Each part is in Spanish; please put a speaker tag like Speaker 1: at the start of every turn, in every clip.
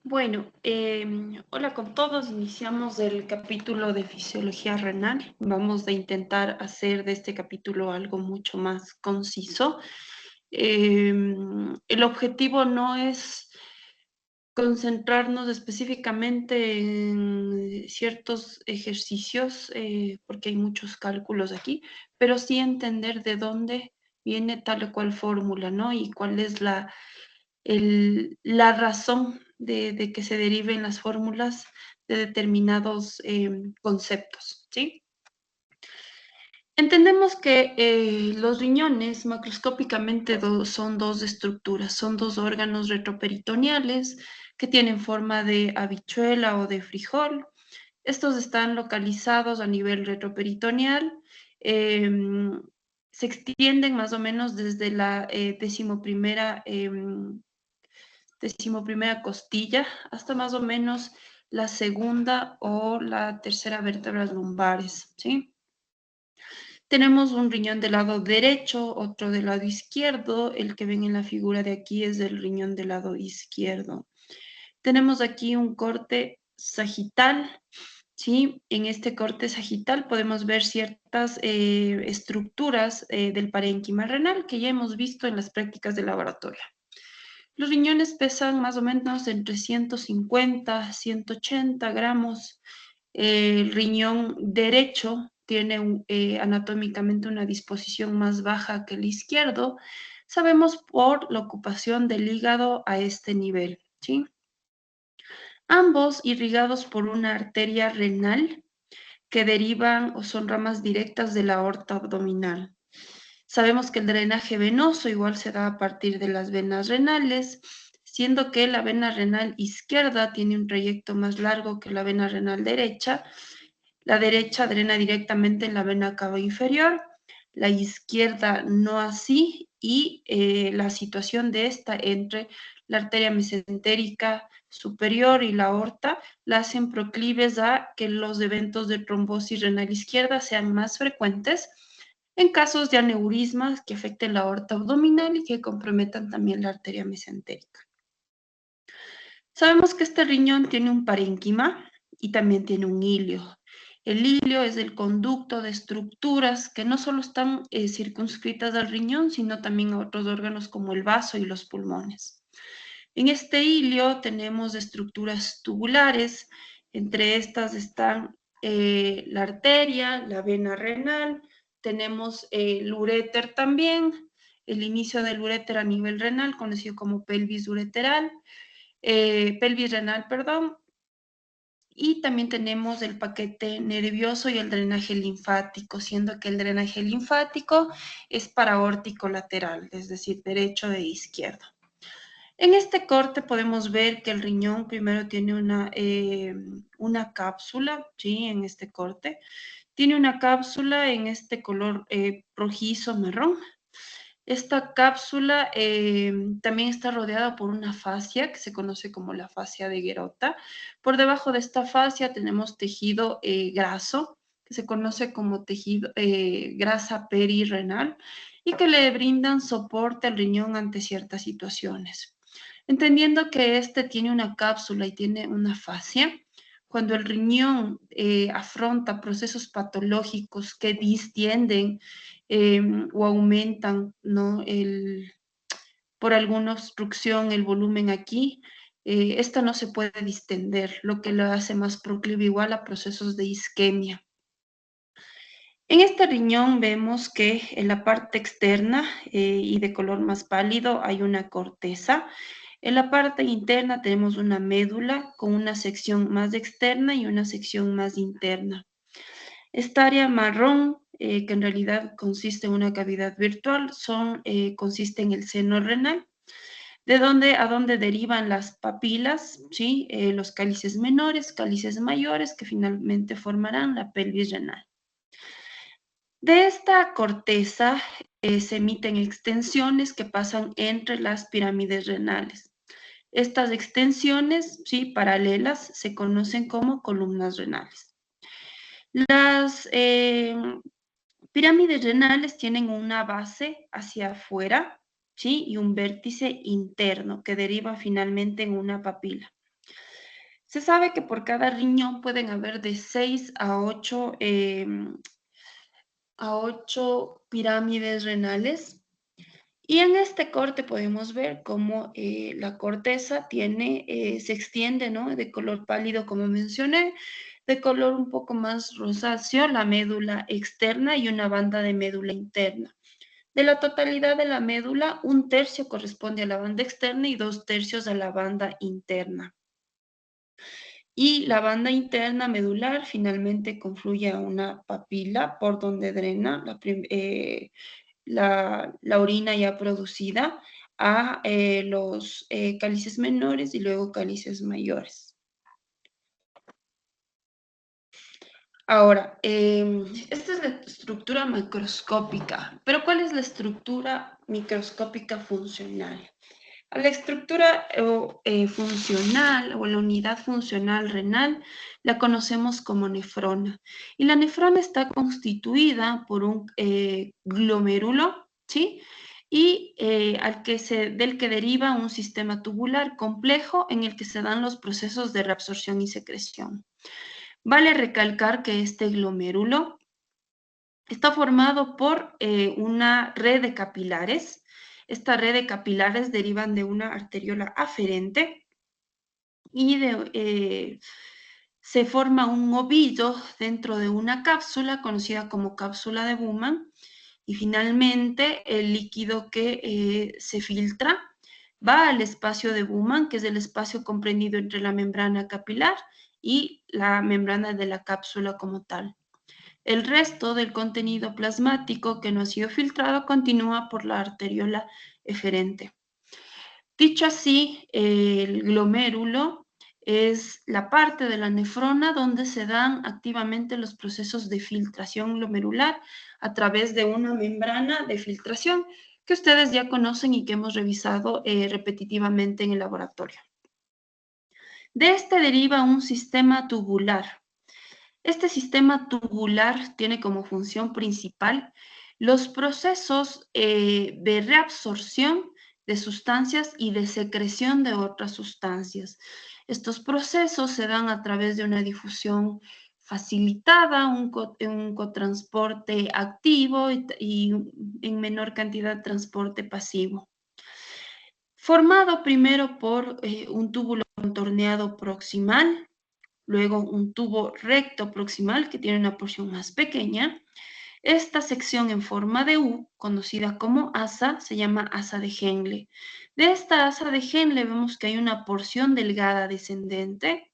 Speaker 1: Bueno, hola con todos. Iniciamos el capítulo de fisiología renal. Vamos a intentar hacer de este capítulo algo mucho más conciso. El objetivo no es concentrarnos específicamente en ciertos ejercicios, porque hay muchos cálculos aquí, pero sí entender de dónde viene tal o cual fórmula, ¿no? Y cuál es la razón de que se deriven las fórmulas de determinados conceptos, ¿sí? Entendemos que los riñones macroscópicamente son dos estructuras, son dos órganos retroperitoneales que tienen forma de habichuela o de frijol. Estos están localizados a nivel retroperitoneal. em, Se extienden más o menos desde la decimoprimera costilla hasta más o menos la segunda o la tercera vértebras lumbares, ¿sí? Tenemos un riñón del lado derecho, otro del lado izquierdo. El que ven en la figura de aquí es el riñón del lado izquierdo. Tenemos aquí un corte sagital, ¿sí? En este corte sagital podemos ver ciertas estructuras del parénquima renal que ya hemos visto en las prácticas de laboratorio. Los riñones pesan más o menos entre 150 180 gramos. El riñón derecho tiene anatómicamente una disposición más baja que el izquierdo. Sabemos por la ocupación del hígado a este nivel, ¿sí? Ambos irrigados por una arteria renal que derivan o son ramas directas de la aorta abdominal. Sabemos que el drenaje venoso igual se da a partir de las venas renales, siendo que la vena renal izquierda tiene un trayecto más largo que la vena renal derecha. La derecha drena directamente en la vena cava inferior, la izquierda no así, y la situación de esta entre la arteria mesentérica superior y la aorta la hacen proclives a que los eventos de trombosis renal izquierda sean más frecuentes en casos de aneurismas que afecten la aorta abdominal y que comprometan también la arteria mesentérica. Sabemos que este riñón tiene un parénquima y también tiene un hilio. El hilio es el conducto de estructuras que no solo están circunscritas al riñón, sino también a otros órganos como el vaso y los pulmones. En este hilio tenemos estructuras tubulares. Entre estas están la arteria, la vena renal, tenemos el uréter también, el inicio del uréter a nivel renal, conocido como pelvis ureteral, pelvis renal, perdón, y también tenemos el paquete nervioso y el drenaje linfático, siendo que el drenaje linfático es paraórtico lateral, es decir, derecho e izquierdo. En este corte podemos ver que el riñón primero tiene una cápsula, ¿sí? En este corte. Tiene una cápsula en este color rojizo marrón. Esta cápsula también está rodeada por una fascia que se conoce como la fascia de Gerota. Por debajo de esta fascia tenemos tejido graso, que se conoce como tejido grasa perirrenal, y que le brindan soporte al riñón ante ciertas situaciones. Entendiendo que este tiene una cápsula y tiene una fascia, cuando el riñón afronta procesos patológicos que distienden o aumentan, ¿no? Por alguna obstrucción el volumen aquí, esta no se puede distender, lo que lo hace más proclive igual a procesos de isquemia. En este riñón vemos que en la parte externa y de color más pálido hay una corteza. En la parte interna tenemos una médula con una sección más externa y una sección más interna. Esta área marrón, que en realidad consiste en una cavidad virtual, consiste en el seno renal, de donde a donde derivan las papilas, ¿sí? Los cálices menores, cálices mayores, que finalmente formarán la pelvis renal. De esta corteza se emiten extensiones que pasan entre las pirámides renales. Estas extensiones, ¿sí? Paralelas, se conocen como columnas renales. Las pirámides renales tienen una base hacia afuera, ¿sí? Y un vértice interno que deriva finalmente en una papila. Se sabe que por cada riñón pueden haber de 6 a 8 pirámides renales. Y en este corte podemos ver cómo la corteza se extiende, ¿no? De color pálido, como mencioné, de color un poco más rosáceo, la médula externa y una banda de médula interna. De la totalidad de la médula, un tercio corresponde a la banda externa y dos tercios a la banda interna. Y la banda interna medular finalmente confluye a una papila por donde drena la orina ya producida a los cálices menores y luego cálices mayores. Ahora, esta es la estructura macroscópica, pero ¿cuál es la estructura microscópica funcional? A la estructura funcional o la unidad funcional renal la conocemos como nefrona. Y la nefrona está constituida por un glomérulo, ¿sí? Y del que deriva un sistema tubular complejo en el que se dan los procesos de reabsorción y secreción. Vale recalcar que este glomérulo está formado por una red de capilares. Esta red de capilares derivan de una arteriola aferente y se forma un ovillo dentro de una cápsula conocida como cápsula de Bowman, y finalmente el líquido que se filtra va al espacio de Bowman, que es el espacio comprendido entre la membrana capilar y la membrana de la cápsula como tal. El resto del contenido plasmático que no ha sido filtrado continúa por la arteriola eferente. Dicho así, el glomérulo es la parte de la nefrona donde se dan activamente los procesos de filtración glomerular a través de una membrana de filtración que ustedes ya conocen y que hemos revisado repetitivamente en el laboratorio. De este deriva un sistema tubular. Este sistema tubular tiene como función principal los procesos de reabsorción de sustancias y de secreción de otras sustancias. Estos procesos se dan a través de una difusión facilitada, un cotransporte activo y en menor cantidad transporte pasivo. Formado primero por un túbulo contorneado proximal, luego un tubo recto proximal que tiene una porción más pequeña. Esta sección en forma de U, conocida como asa, se llama asa de Henle. De esta asa de Henle vemos que hay una porción delgada descendente,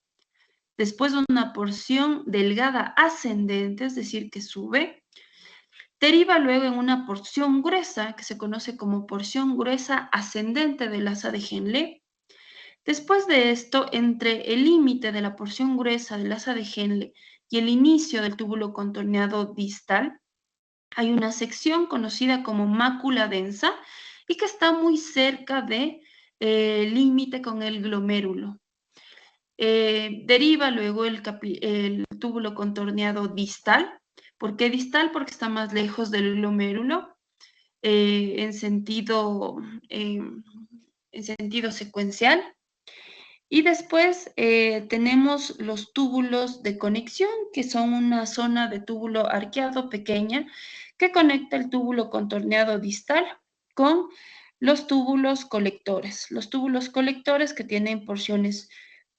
Speaker 1: después una porción delgada ascendente, es decir, que sube. Deriva luego en una porción gruesa, que se conoce como porción gruesa ascendente del asa de Henle. Después de esto, entre el límite de la porción gruesa del asa de Henle y el inicio del túbulo contorneado distal, hay una sección conocida como mácula densa y que está muy cerca del límite con el glomérulo. Deriva luego el túbulo contorneado distal. ¿Por qué distal? Porque está más lejos del glomérulo en sentido secuencial. Y después tenemos los túbulos de conexión, que son una zona de túbulo arqueado pequeña que conecta el túbulo contorneado distal con los túbulos colectores. Los túbulos colectores que tienen porciones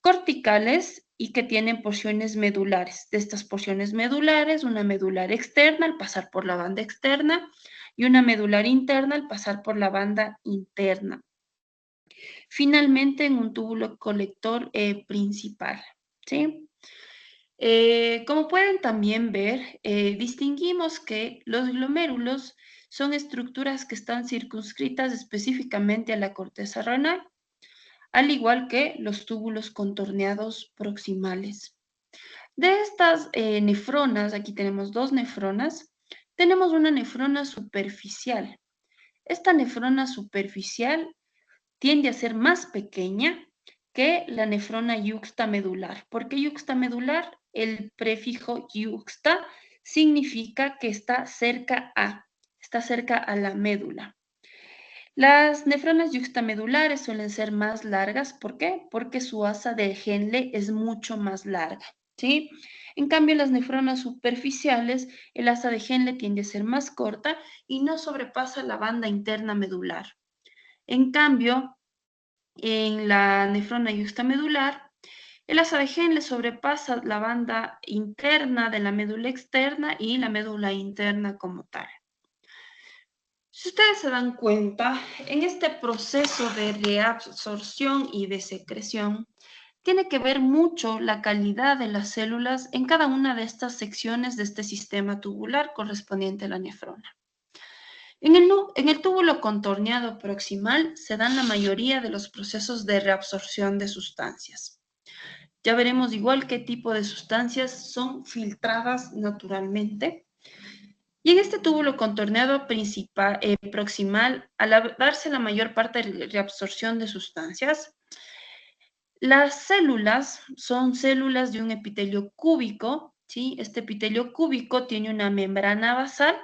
Speaker 1: corticales y que tienen porciones medulares. De estas porciones medulares, una medular externa al pasar por la banda externa y una medular interna al pasar por la banda interna. Finalmente en un túbulo colector principal, ¿sí? Como pueden también ver, distinguimos que los glomérulos son estructuras que están circunscritas específicamente a la corteza renal, al igual que los túbulos contorneados proximales. De estas nefronas, aquí tenemos dos nefronas, tenemos una nefrona superficial. Esta nefrona superficial tiende a ser más pequeña que la nefrona yuxtamedular. ¿Por qué yuxtamedular? El prefijo yuxta significa que está cerca a la médula. Las nefronas yuxtamedulares suelen ser más largas. ¿Por qué? Porque su asa de Henle es mucho más larga, ¿sí? En cambio, las nefronas superficiales, el asa de Henle tiende a ser más corta y no sobrepasa la banda interna medular. En cambio, en la nefrona yuxtamedular, el asa de Henle sobrepasa la banda interna de la médula externa y la médula interna como tal. Si ustedes se dan cuenta, en este proceso de reabsorción y de secreción, tiene que ver mucho la calidad de las células en cada una de estas secciones de este sistema tubular correspondiente a la nefrona. En el túbulo contorneado proximal se dan la mayoría de los procesos de reabsorción de sustancias. Ya veremos igual qué tipo de sustancias son filtradas naturalmente. Y en este túbulo contorneado proximal, al darse la mayor parte de reabsorción de sustancias, las células son células de un epitelio cúbico, ¿sí? Este epitelio cúbico tiene una membrana basal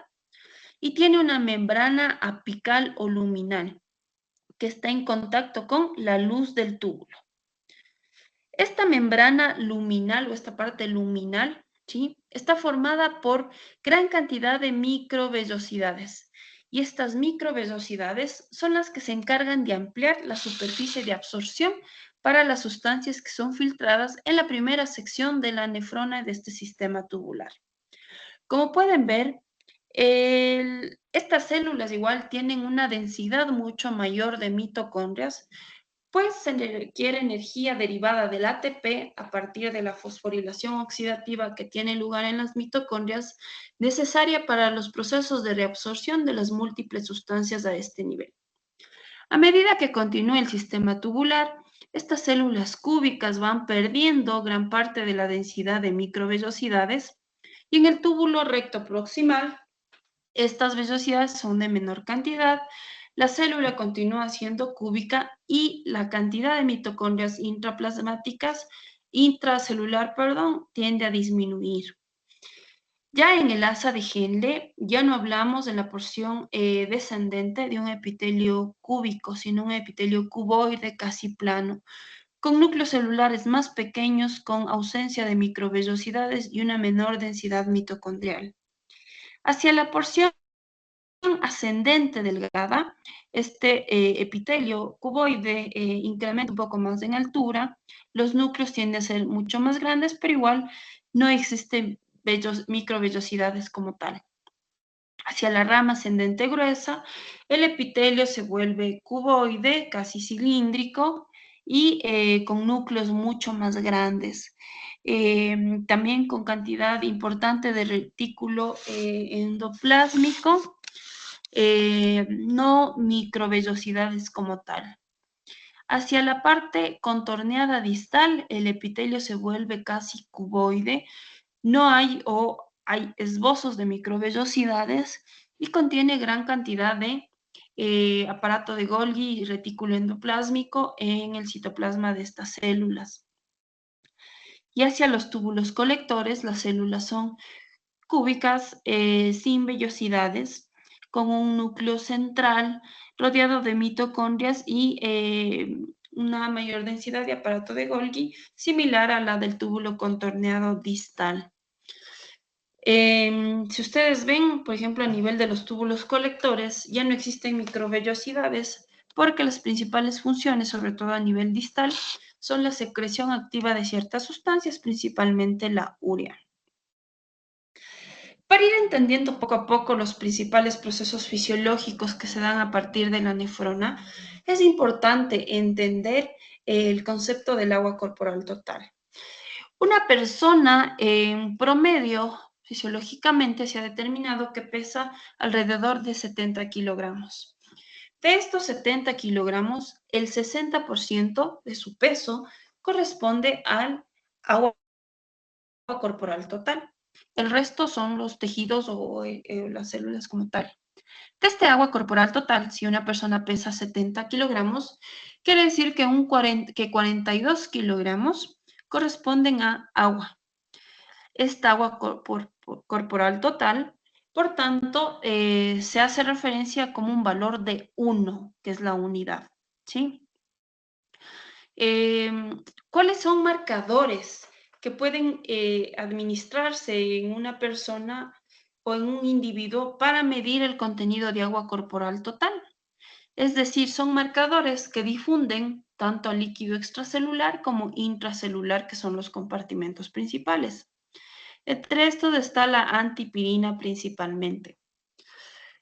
Speaker 1: y tiene una membrana apical o luminal que está en contacto con la luz del túbulo. Esta membrana luminal o esta parte luminal, ¿sí? Está formada por gran cantidad de microvellosidades. Y estas microvellosidades son las que se encargan de ampliar la superficie de absorción para las sustancias que son filtradas en la primera sección de la nefrona de este sistema tubular. Como pueden ver, estas células igual tienen una densidad mucho mayor de mitocondrias, pues se le requiere energía derivada del ATP a partir de la fosforilación oxidativa que tiene lugar en las mitocondrias, necesaria para los procesos de reabsorción de las múltiples sustancias a este nivel. A medida que continúa el sistema tubular, estas células cúbicas van perdiendo gran parte de la densidad de microvellosidades y en el túbulo recto proximal estas vellosidades son de menor cantidad, la célula continúa siendo cúbica y la cantidad de mitocondrias intracelular, tiende a disminuir. Ya en el asa de Henle, ya no hablamos de la porción descendente de un epitelio cúbico, sino un epitelio cuboide casi plano, con núcleos celulares más pequeños, con ausencia de microvellosidades y una menor densidad mitocondrial. Hacia la porción ascendente delgada, este epitelio cuboide incrementa un poco más en altura, los núcleos tienden a ser mucho más grandes, pero igual no existen microvellosidades como tal. Hacia la rama ascendente gruesa, el epitelio se vuelve cuboide, casi cilíndrico, y con núcleos mucho más grandes. También con cantidad importante de retículo endoplásmico, no microvellosidades como tal. Hacia la parte contorneada distal, el epitelio se vuelve casi cuboide, no hay o hay esbozos de microvellosidades y contiene gran cantidad de aparato de Golgi y retículo endoplásmico en el citoplasma de estas células. Y hacia los túbulos colectores, las células son cúbicas sin vellosidades, con un núcleo central rodeado de mitocondrias y una mayor densidad de aparato de Golgi, similar a la del túbulo contorneado distal. Si ustedes ven, por ejemplo, a nivel de los túbulos colectores, ya no existen microvellosidades porque las principales funciones, sobre todo a nivel distal, son la secreción activa de ciertas sustancias, principalmente la urea. Para ir entendiendo poco a poco los principales procesos fisiológicos que se dan a partir de la nefrona, es importante entender el concepto del agua corporal total. Una persona en promedio, fisiológicamente, se ha determinado que pesa alrededor de 70 kilogramos. De estos 70 kilogramos, el 60% de su peso corresponde al agua corporal total. El resto son los tejidos o las células como tal. De este agua corporal total, si una persona pesa 70 kilogramos, quiere decir que, 42 kilogramos corresponden a agua. Esta agua corporal total Por tanto, se hace referencia como un valor de 1, que es la unidad, ¿sí? ¿Cuáles son marcadores que pueden administrarse en una persona o en un individuo para medir el contenido de agua corporal total? Es decir, son marcadores que difunden tanto al líquido extracelular como intracelular, que son los compartimentos principales. Entre estos está la antipirina principalmente.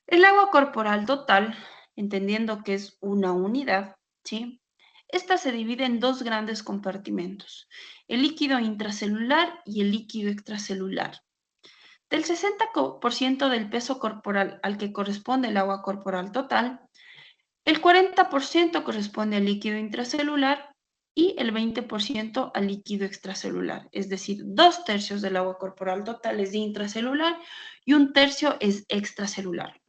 Speaker 1: El agua corporal total, entendiendo que es una unidad, ¿sí? Esta se divide en dos grandes compartimentos, el líquido intracelular y el líquido extracelular. Del 60% del peso corporal al que corresponde el agua corporal total, el 40% corresponde al líquido intracelular y el 20% al líquido extracelular. Es decir, 2/3 del agua corporal total es intracelular y 1/3 es extracelular.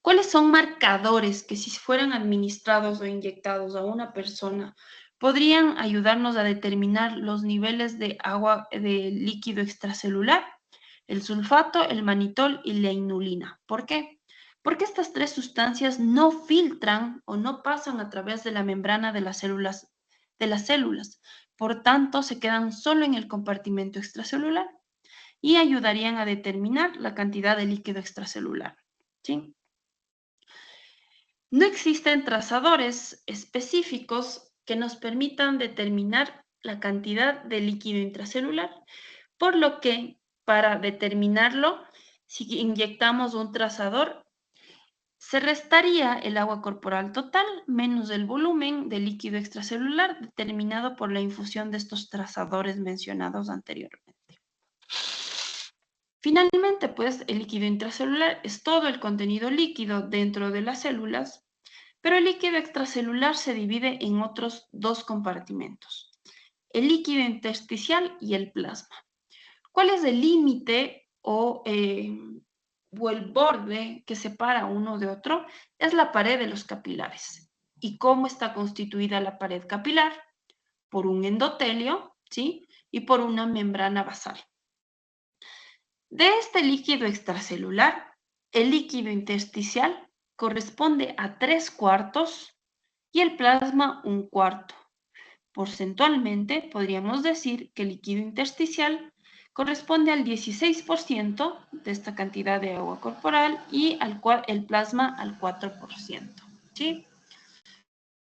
Speaker 1: ¿Cuáles son marcadores que si fueran administrados o inyectados a una persona podrían ayudarnos a determinar los niveles de agua de líquido extracelular? El sulfato, el manitol y la inulina. ¿Por qué? Porque estas tres sustancias no filtran o no pasan a través de la membrana de las células. Por tanto, se quedan solo en el compartimento extracelular y ayudarían a determinar la cantidad de líquido extracelular. ¿Sí? No existen trazadores específicos que nos permitan determinar la cantidad de líquido intracelular, por lo que para determinarlo, si inyectamos un trazador, se restaría el agua corporal total menos el volumen de líquido extracelular determinado por la infusión de estos trazadores mencionados anteriormente. Finalmente, pues, el líquido intracelular es todo el contenido líquido dentro de las células, pero el líquido extracelular se divide en otros dos compartimentos, el líquido intersticial y el plasma. ¿Cuál es el límite o el borde que separa uno de otro? Es la pared de los capilares. ¿Y cómo está constituida la pared capilar? Por un endotelio, ¿sí? Y por una membrana basal. De este líquido extracelular, el líquido intersticial corresponde a 3/4 y el plasma 1/4. Porcentualmente, podríamos decir que el líquido intersticial corresponde al 16% de esta cantidad de agua corporal y el plasma al 4%. ¿Sí?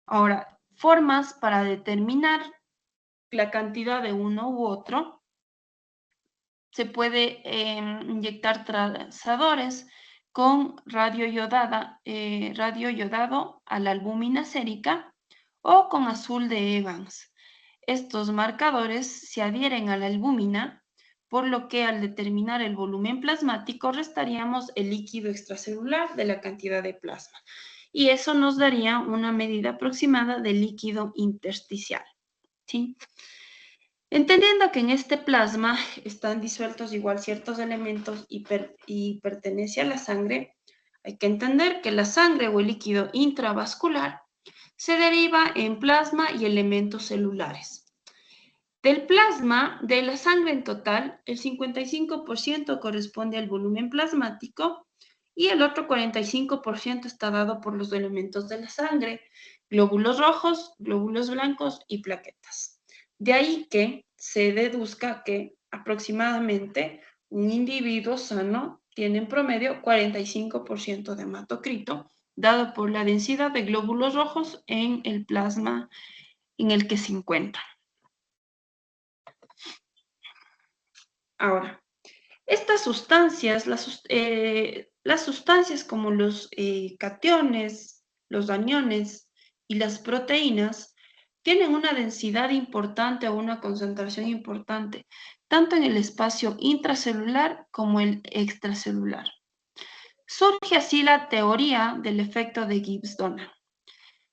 Speaker 1: Ahora, formas para determinar la cantidad de uno u otro. Se puede inyectar trazadores con radio yodado a la albúmina sérica o con azul de Evans. Estos marcadores se adhieren a la albúmina, por lo que al determinar el volumen plasmático restaríamos el líquido extracelular de la cantidad de plasma. Y eso nos daría una medida aproximada del líquido intersticial. ¿Sí? Entendiendo que en este plasma están disueltos igual ciertos elementos y pertenece a la sangre, hay que entender que la sangre o el líquido intravascular se deriva en plasma y elementos celulares. Del plasma, de la sangre en total, el 55% corresponde al volumen plasmático y el otro 45% está dado por los elementos de la sangre, glóbulos rojos, glóbulos blancos y plaquetas. De ahí que se deduzca que aproximadamente un individuo sano tiene en promedio 45% de hematocrito, dado por la densidad de glóbulos rojos en el plasma en el que se encuentra. Ahora, estas sustancias, las sustancias como los cationes, los aniones y las proteínas, tienen una densidad importante o una concentración importante, tanto en el espacio intracelular como el extracelular. Surge así la teoría del efecto de Gibbs-Donan.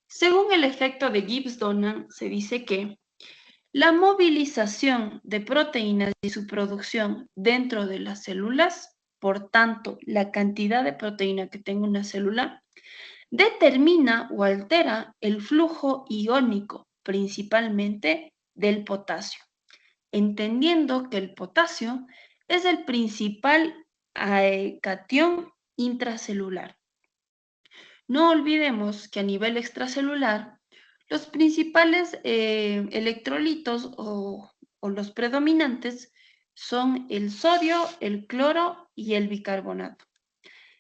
Speaker 1: Según el efecto de Gibbs-Donan, se dice que la movilización de proteínas y su producción dentro de las células, por tanto, la cantidad de proteína que tenga una célula, determina o altera el flujo iónico, principalmente del potasio, entendiendo que el potasio es el principal cation intracelular. No olvidemos que a nivel extracelular, los principales electrolitos o los predominantes son el sodio, el cloro y el bicarbonato.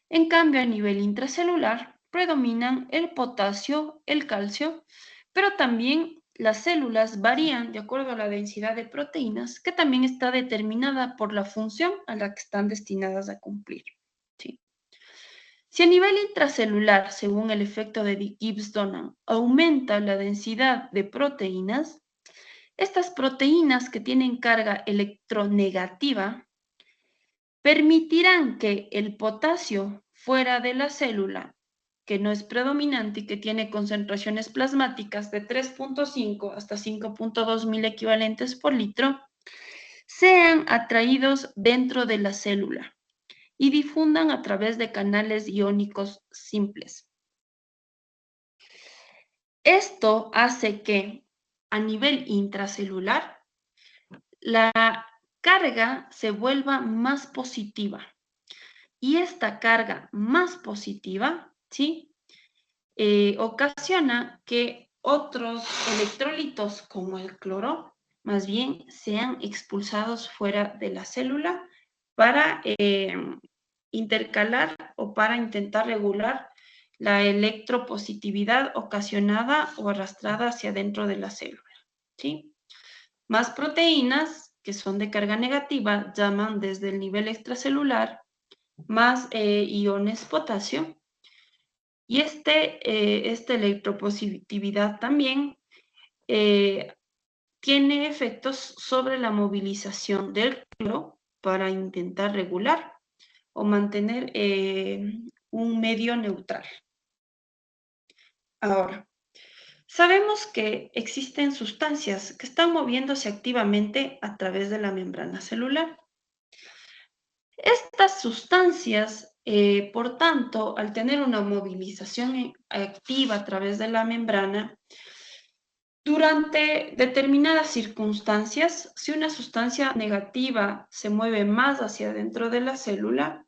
Speaker 1: En cambio, a nivel intracelular, predominan el potasio, el calcio, pero también las células varían de acuerdo a la densidad de proteínas, que también está determinada por la función a la que están destinadas a cumplir. ¿Sí? Si a nivel intracelular, según el efecto de Gibbs-Donan, aumenta la densidad de proteínas, estas proteínas que tienen carga electronegativa permitirán que el potasio fuera de la célula, que no es predominante y que tiene concentraciones plasmáticas de 3.5 hasta 5.2 mil equivalentes por litro, sean atraídos dentro de la célula y difundan a través de canales iónicos simples. Esto hace que a nivel intracelular la carga se vuelva más positiva. Y esta carga más positiva, ¿sí? Ocasiona que otros electrolitos como el cloro, más bien, sean expulsados fuera de la célula para intercalar o para intentar regular la electropositividad ocasionada o arrastrada hacia dentro de la célula, ¿sí? Más proteínas que son de carga negativa llaman desde el nivel extracelular más iones potasio. Y esta electropositividad también tiene efectos sobre la movilización del cloro para intentar regular o mantener un medio neutral. Ahora, sabemos que existen sustancias que están moviéndose activamente a través de la membrana celular. Estas sustancias, por tanto, al tener una movilización activa a través de la membrana, durante determinadas circunstancias, si una sustancia negativa se mueve más hacia dentro de la célula,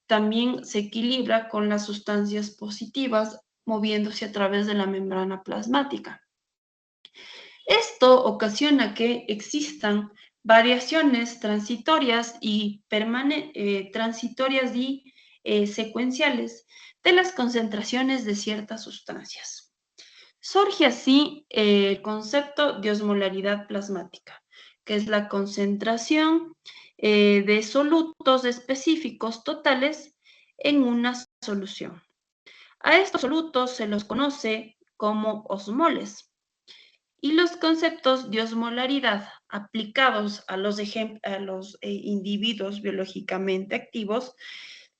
Speaker 1: también se equilibra con las sustancias positivas moviéndose a través de la membrana plasmática. Esto ocasiona que existan variaciones transitorias y secuenciales de las concentraciones de ciertas sustancias. Surge así el concepto de osmolaridad plasmática, que es la concentración de solutos específicos totales en una solución. A estos solutos se los conoce como osmoles. Y los conceptos de osmolaridad aplicados a los individuos biológicamente activos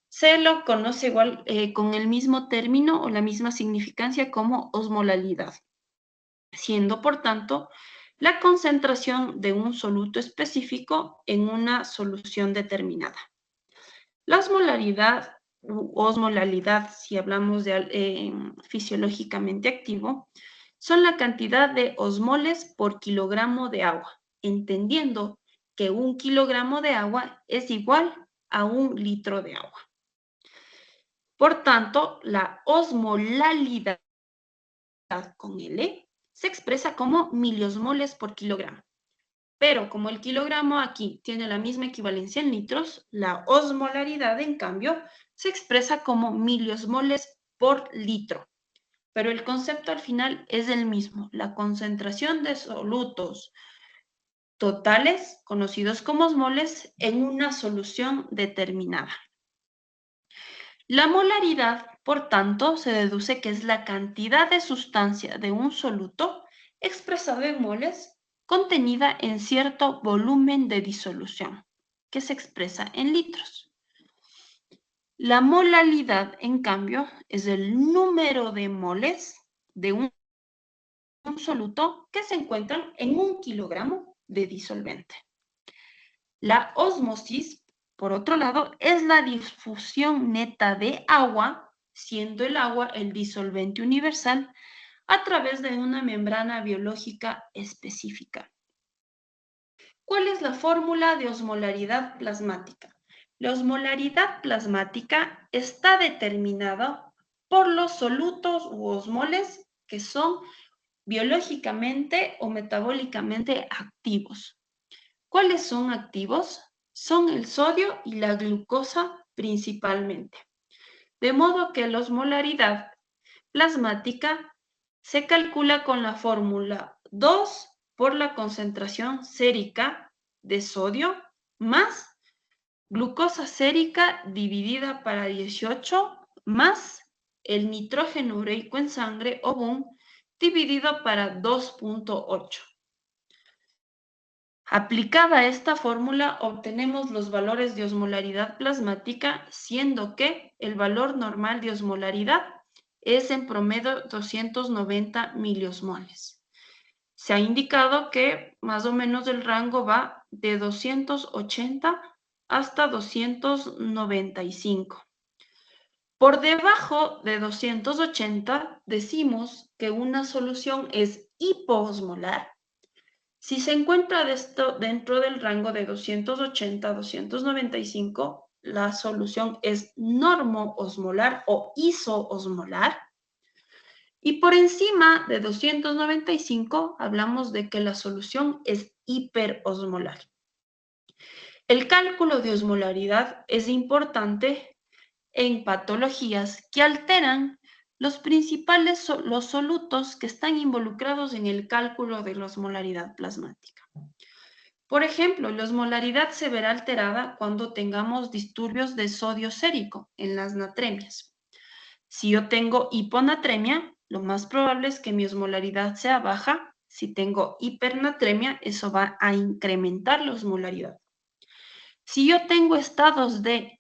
Speaker 1: se lo conoce igual con el mismo término o la misma significancia como osmolalidad, siendo por tanto la concentración de un soluto específico en una solución determinada. La osmolaridad u osmolalidad, si hablamos de fisiológicamente activo, son la cantidad de osmoles por kilogramo de agua, entendiendo que 1 kilogramo de agua es igual a 1 litro de agua. Por tanto, la osmolalidad con L se expresa como miliosmoles por kilogramo. Pero como el kilogramo aquí tiene la misma equivalencia en litros, la osmolaridad, en cambio, se expresa como miliosmoles por litro. Pero el concepto al final es el mismo, la concentración de solutos totales, conocidos como osmoles, en una solución determinada. La molaridad, por tanto, se deduce que es la cantidad de sustancia de un soluto expresado en moles contenida en cierto volumen de disolución, que se expresa en litros. La molalidad, en cambio, es el número de moles de un soluto que se encuentran en 1 kilogramo de disolvente. La ósmosis, por otro lado, es la difusión neta de agua, siendo el agua el disolvente universal, a través de una membrana biológica específica. ¿Cuál es la fórmula de osmolaridad plasmática? La osmolaridad plasmática está determinada por los solutos u osmoles que son biológicamente o metabólicamente activos. ¿Cuáles son activos? Son el sodio y la glucosa principalmente. De modo que la osmolaridad plasmática se calcula con la fórmula 2 por la concentración sérica de sodio más glucosa sérica dividida para 18 más el nitrógeno ureico en sangre o BUN dividido para 2.8. Aplicada esta fórmula, obtenemos los valores de osmolaridad plasmática, siendo que el valor normal de osmolaridad es en promedio 290 miliosmoles. Se ha indicado que más o menos el rango va de 280 hasta 295. Por debajo de 280 decimos que una solución es hipoosmolar. Si se encuentra dentro del rango de 280 a 295, la solución es normoosmolar o isoosmolar. Y por encima de 295 hablamos de que la solución es hiperosmolar. El cálculo de osmolaridad es importante en patologías que alteran los solutos que están involucrados en el cálculo de la osmolaridad plasmática. Por ejemplo, la osmolaridad se verá alterada cuando tengamos disturbios de sodio sérico en las natremias. Si yo tengo hiponatremia, lo más probable es que mi osmolaridad sea baja. Si tengo hipernatremia, eso va a incrementar la osmolaridad. Si yo tengo estados de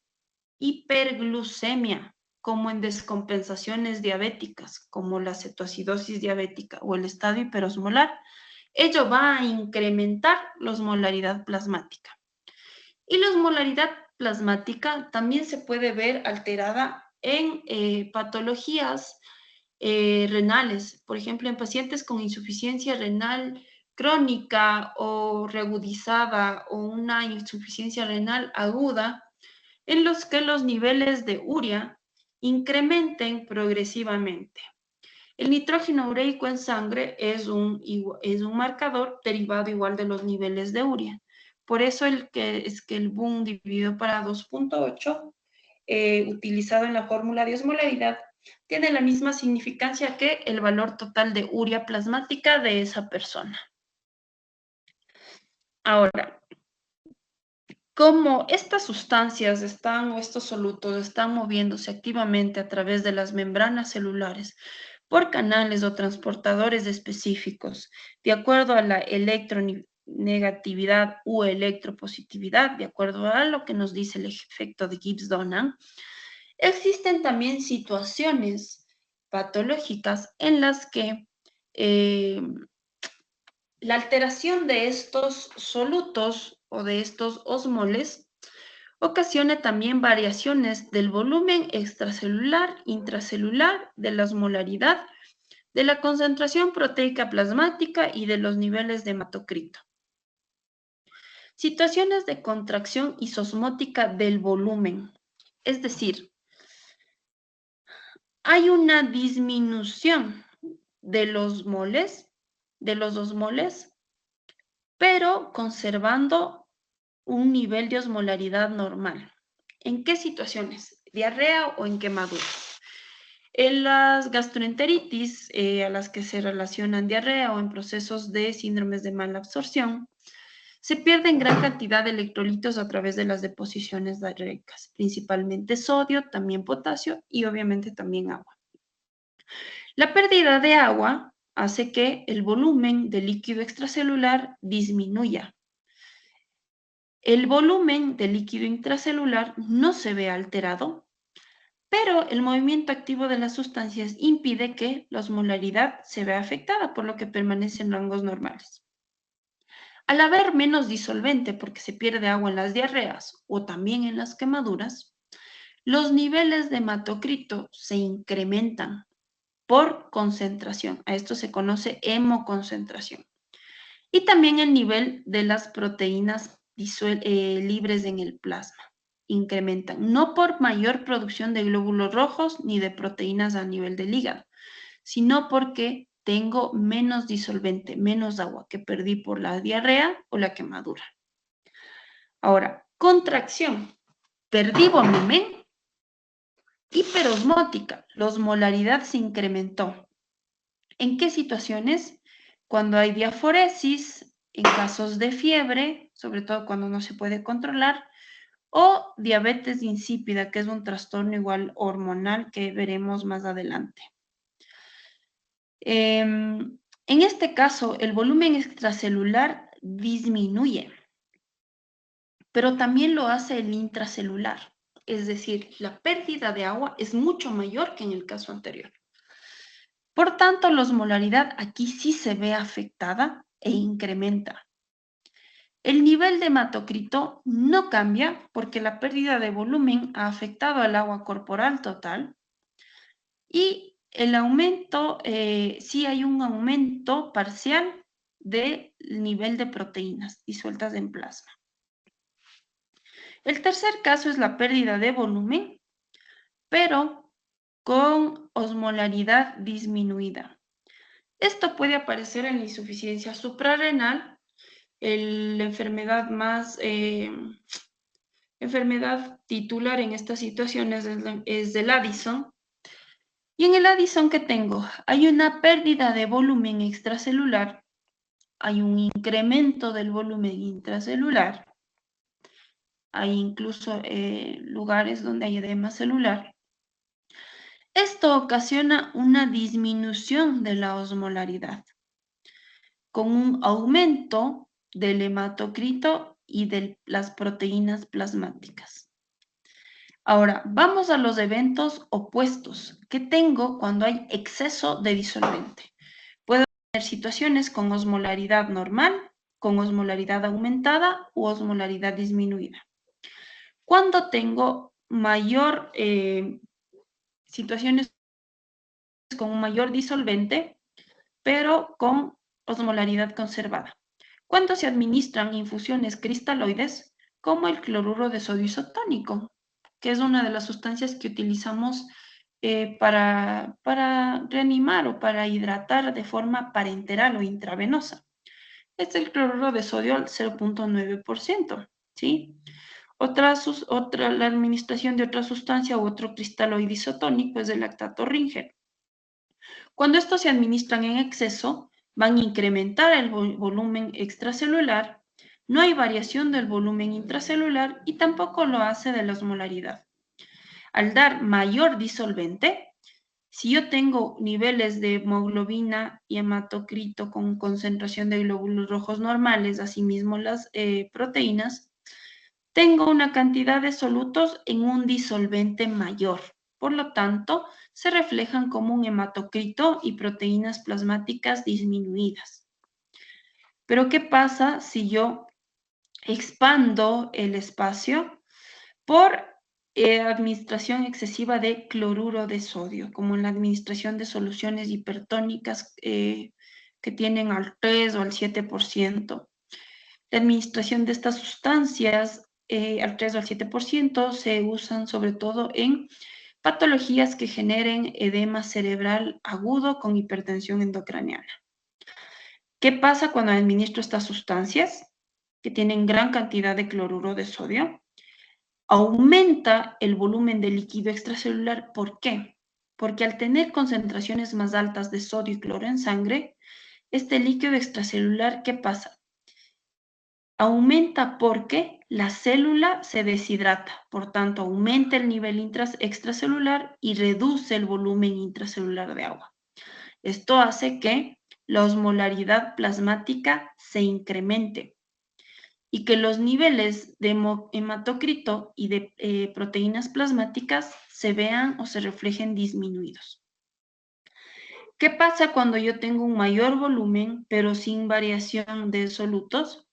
Speaker 1: hiperglucemia, como en descompensaciones diabéticas, como la cetoacidosis diabética o el estado hiperosmolar, ello va a incrementar la osmolaridad plasmática. Y la osmolaridad plasmática también se puede ver alterada en patologías renales, por ejemplo, en pacientes con insuficiencia renal crónica o reagudizada o una insuficiencia renal aguda, en los que los niveles de urea incrementen progresivamente. El nitrógeno ureico en sangre es un marcador derivado igual de los niveles de urea. Por eso es que el BUN dividido para 2.8, utilizado en la fórmula de osmolaridad, tiene la misma significancia que el valor total de urea plasmática de esa persona. Ahora, como estas sustancias o estos solutos están moviéndose activamente a través de las membranas celulares por canales o transportadores específicos, de acuerdo a la electronegatividad u electropositividad, de acuerdo a lo que nos dice el efecto de Gibbs-Donan, existen también situaciones patológicas en las que la alteración de estos solutos o de estos osmoles ocasiona también variaciones del volumen extracelular, intracelular, de la osmolaridad, de la concentración proteica plasmática y de los niveles de hematocrito. Situaciones de contracción isosmótica del volumen, es decir, hay una disminución de los moles, de los osmoles, pero conservando un nivel de osmolaridad normal. ¿En qué situaciones? ¿Diarrea o en quemadura? En las gastroenteritis, a las que se relacionan diarrea o en procesos de síndromes de mala absorción, se pierden gran cantidad de electrolitos a través de las deposiciones diarreicas, principalmente sodio, también potasio y obviamente también agua. La pérdida de agua hace que el volumen de líquido extracelular disminuya. El volumen de líquido intracelular no se ve alterado, pero el movimiento activo de las sustancias impide que la osmolaridad se vea afectada, por lo que permanece en rangos normales. Al haber menos disolvente, porque se pierde agua en las diarreas o también en las quemaduras, los niveles de hematocrito se incrementan por concentración. A esto se conoce hemoconcentración. Y también el nivel de las proteínas libres en el plasma. incrementan, no por mayor producción de glóbulos rojos ni de proteínas a nivel del hígado, sino porque tengo menos disolvente, menos agua que perdí por la diarrea o la quemadura. Ahora, contracción. Perdí volumen. Hiperosmótica. La osmolaridad se incrementó. ¿En qué situaciones? Cuando hay diaforesis, en casos de fiebre, sobre todo cuando no se puede controlar, o diabetes insípida, que es un trastorno igual hormonal que veremos más adelante. En este caso, el volumen extracelular disminuye, pero también lo hace el intracelular, es decir, la pérdida de agua es mucho mayor que en el caso anterior. Por tanto, la osmolaridad aquí sí se ve afectada e incrementa. El nivel de hematocrito no cambia porque la pérdida de volumen ha afectado al agua corporal total y el aumento, sí hay un aumento parcial del nivel de proteínas disueltas en plasma. El tercer caso es la pérdida de volumen, pero con osmolaridad disminuida. Esto puede aparecer en la insuficiencia suprarrenal, la enfermedad enfermedad titular en estas situaciones es del Addison. Y en el Addison que tengo, hay una pérdida de volumen extracelular, hay un incremento del volumen intracelular, hay incluso lugares donde hay edema celular. Esto ocasiona una disminución de la osmolaridad, con un aumento del hematocrito y de las proteínas plasmáticas. Ahora, vamos a los eventos opuestos que tengo cuando hay exceso de disolvente. Puedo tener situaciones con osmolaridad normal, con osmolaridad aumentada u osmolaridad disminuida. Cuando tengo situaciones con un mayor disolvente, pero con osmolaridad conservada. Cuando se administran infusiones cristaloides, como el cloruro de sodio isotónico, que es una de las sustancias que utilizamos para reanimar o para hidratar de forma parenteral o intravenosa. Es el cloruro de sodio al 0.9%, ¿sí? La administración de otra sustancia u otro cristaloide isotónico es el lactato Ringer. Cuando estos se administran en exceso, van a incrementar el volumen extracelular, no hay variación del volumen intracelular y tampoco lo hace de la osmolaridad. Al dar mayor disolvente, si yo tengo niveles de hemoglobina y hematocrito con concentración de glóbulos rojos normales, asimismo las proteínas, tengo una cantidad de solutos en un disolvente mayor. Por lo tanto, se reflejan como un hematocrito y proteínas plasmáticas disminuidas. Pero, ¿qué pasa si yo expando el espacio por administración excesiva de cloruro de sodio, como en la administración de soluciones hipertónicas que tienen al 3 o al 7%? La administración de estas sustancias al 3 o al 7% se usan sobre todo en patologías que generen edema cerebral agudo con hipertensión endocraniana. ¿Qué pasa cuando administro estas sustancias que tienen gran cantidad de cloruro de sodio? Aumenta el volumen de líquido extracelular. ¿Por qué? Porque al tener concentraciones más altas de sodio y cloro en sangre, este líquido extracelular, ¿qué pasa? Aumenta porque la célula se deshidrata, por tanto aumenta el nivel extracelular y reduce el volumen intracelular de agua. Esto hace que la osmolaridad plasmática se incremente y que los niveles de hematocrito y de proteínas plasmáticas se vean o se reflejen disminuidos. ¿Qué pasa cuando yo tengo un mayor volumen pero sin variación de solutos?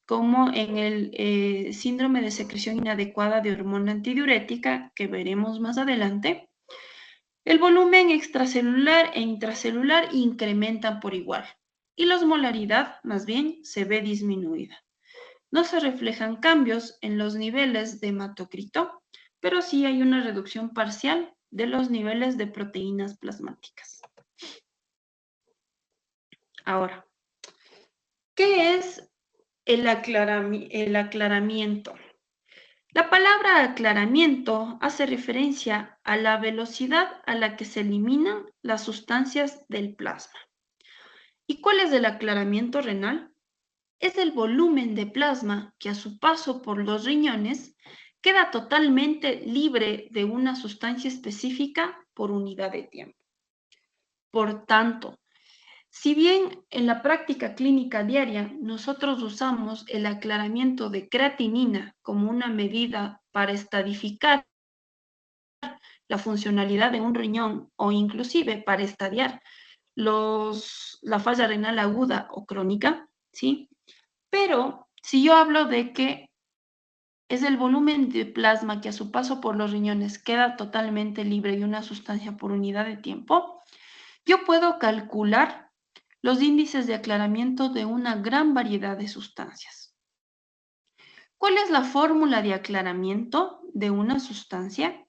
Speaker 1: Como en el síndrome de secreción inadecuada de hormona antidiurética, que veremos más adelante, el volumen extracelular e intracelular incrementan por igual y la osmolaridad más bien se ve disminuida. No se reflejan cambios en los niveles de hematocrito, pero sí hay una reducción parcial de los niveles de proteínas plasmáticas. Ahora, ¿qué es el aclaramiento? La palabra aclaramiento hace referencia a la velocidad a la que se eliminan las sustancias del plasma. ¿Y cuál es el aclaramiento renal? Es el volumen de plasma que a su paso por los riñones queda totalmente libre de una sustancia específica por unidad de tiempo. Por tanto, si bien en la práctica clínica diaria nosotros usamos el aclaramiento de creatinina como una medida para estadificar la funcionalidad de un riñón o inclusive para estadiar la falla renal aguda o crónica, ¿sí? Pero si yo hablo de que es el volumen de plasma que a su paso por los riñones queda totalmente libre de una sustancia por unidad de tiempo, yo puedo calcular los índices de aclaramiento de una gran variedad de sustancias. ¿Cuál es la fórmula de aclaramiento de una sustancia?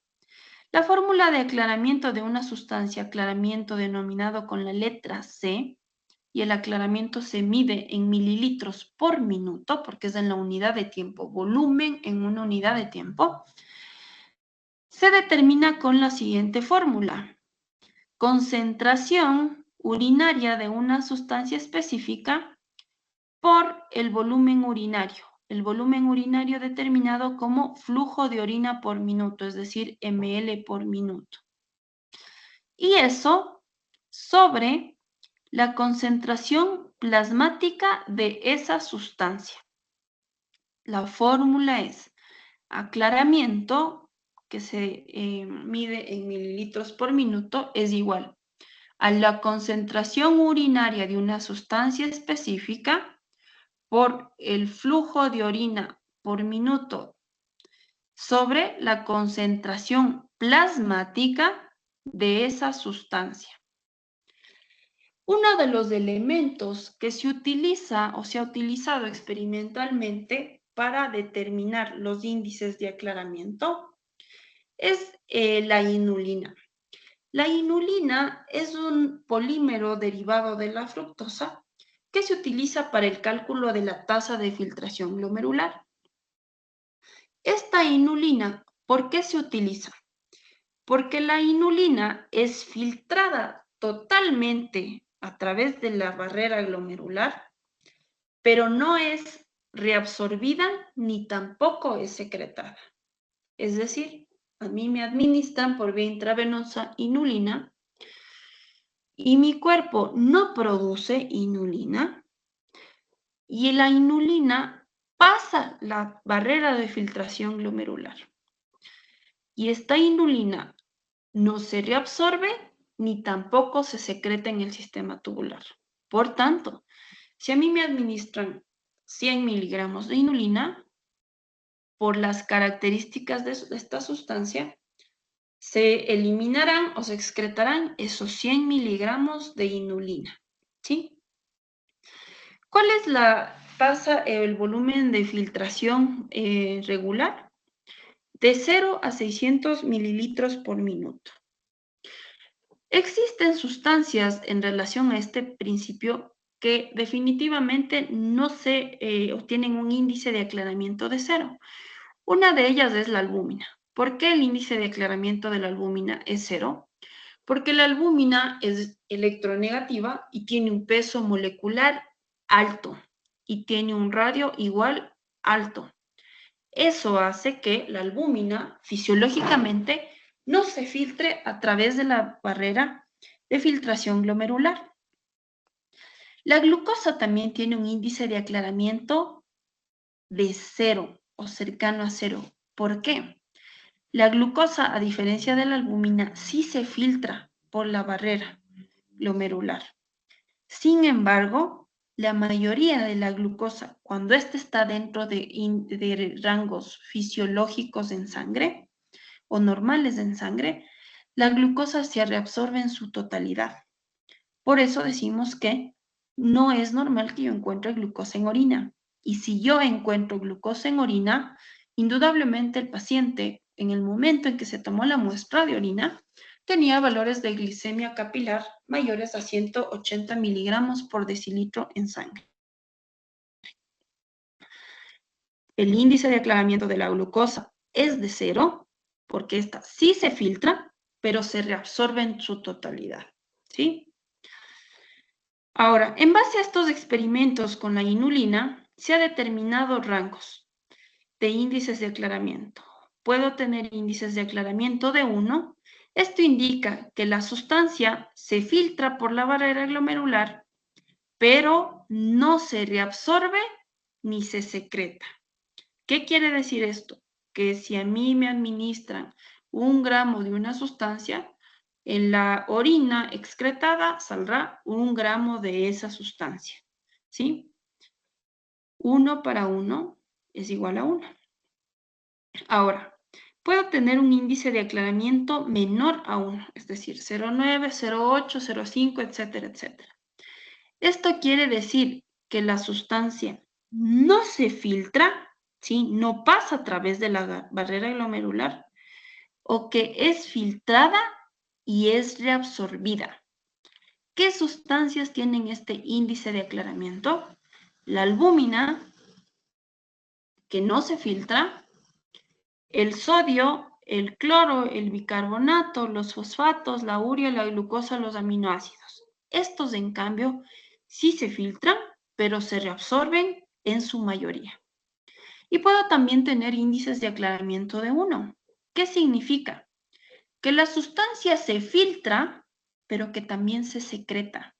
Speaker 1: La fórmula de aclaramiento de una sustancia, aclaramiento denominado con la letra C, y el aclaramiento se mide en mililitros por minuto, porque es en la unidad de tiempo, volumen en una unidad de tiempo, se determina con la siguiente fórmula. Concentración urinaria de una sustancia específica por el volumen urinario. El volumen urinario determinado como flujo de orina por minuto, es decir, ml por minuto. Y eso sobre la concentración plasmática de esa sustancia. La fórmula es aclaramiento, que se mide en mililitros por minuto, es igual a la concentración urinaria de una sustancia específica por el flujo de orina por minuto sobre la concentración plasmática de esa sustancia. Uno de los elementos que se utiliza o se ha utilizado experimentalmente para determinar los índices de aclaramiento es la inulina. La inulina es un polímero derivado de la fructosa que se utiliza para el cálculo de la tasa de filtración glomerular. Esta inulina, ¿por qué se utiliza? Porque la inulina es filtrada totalmente a través de la barrera glomerular, pero no es reabsorbida ni tampoco es secretada. Es decir, a mí me administran por vía intravenosa inulina y mi cuerpo no produce inulina y la inulina pasa la barrera de filtración glomerular. Y esta inulina no se reabsorbe ni tampoco se secreta en el sistema tubular. Por tanto, si a mí me administran 100 miligramos de inulina, por las características de esta sustancia, se eliminarán o se excretarán esos 100 miligramos de inulina, ¿sí? ¿Cuál es la tasa, el volumen de filtración regular? De 0 a 600 mililitros por minuto. Existen sustancias en relación a este principio que definitivamente no se obtienen un índice de aclaramiento de 0. Una de ellas es la albúmina. ¿Por qué el índice de aclaramiento de la albúmina es 0? Porque la albúmina es electronegativa y tiene un peso molecular alto y tiene un radio igual alto. Eso hace que la albúmina fisiológicamente no se filtre a través de la barrera de filtración glomerular. La glucosa también tiene un índice de aclaramiento de 0 o cercano a 0. ¿Por qué? La glucosa, a diferencia de la albúmina, sí se filtra por la barrera glomerular. Sin embargo, la mayoría de la glucosa, cuando ésta está dentro de rangos fisiológicos en sangre o normales en sangre, la glucosa se reabsorbe en su totalidad. Por eso decimos que no es normal que yo encuentre glucosa en orina Y si yo encuentro glucosa en orina, indudablemente el paciente, en el momento en que se tomó la muestra de orina, tenía valores de glicemia capilar mayores a 180 miligramos por decilitro en sangre. El índice de aclaramiento de la glucosa es de 0, porque esta sí se filtra, pero se reabsorbe en su totalidad, ¿sí? Ahora, en base a estos experimentos con la inulina, se ha determinado rangos de índices de aclaramiento. Puedo tener índices de aclaramiento de 1. Esto indica que la sustancia se filtra por la barrera glomerular, pero no se reabsorbe ni se secreta. ¿Qué quiere decir esto? Que si a mí me administran 1 gramo de una sustancia, en la orina excretada saldrá 1 gramo de esa sustancia, ¿sí? 1 para 1 es igual a 1. Ahora, puedo tener un índice de aclaramiento menor a 1, es decir, 0,9, 0,8, 0,5, etcétera, etcétera. Esto quiere decir que la sustancia no se filtra, ¿sí? No pasa a través de la barrera glomerular, o que es filtrada y es reabsorbida. ¿Qué sustancias tienen este índice de aclaramiento? La albúmina, que no se filtra, el sodio, el cloro, el bicarbonato, los fosfatos, la urea, la glucosa, los aminoácidos. Estos, en cambio, sí se filtran, pero se reabsorben en su mayoría. Y puedo también tener índices de aclaramiento de 1. ¿Qué significa? Que la sustancia se filtra, pero que también se secreta.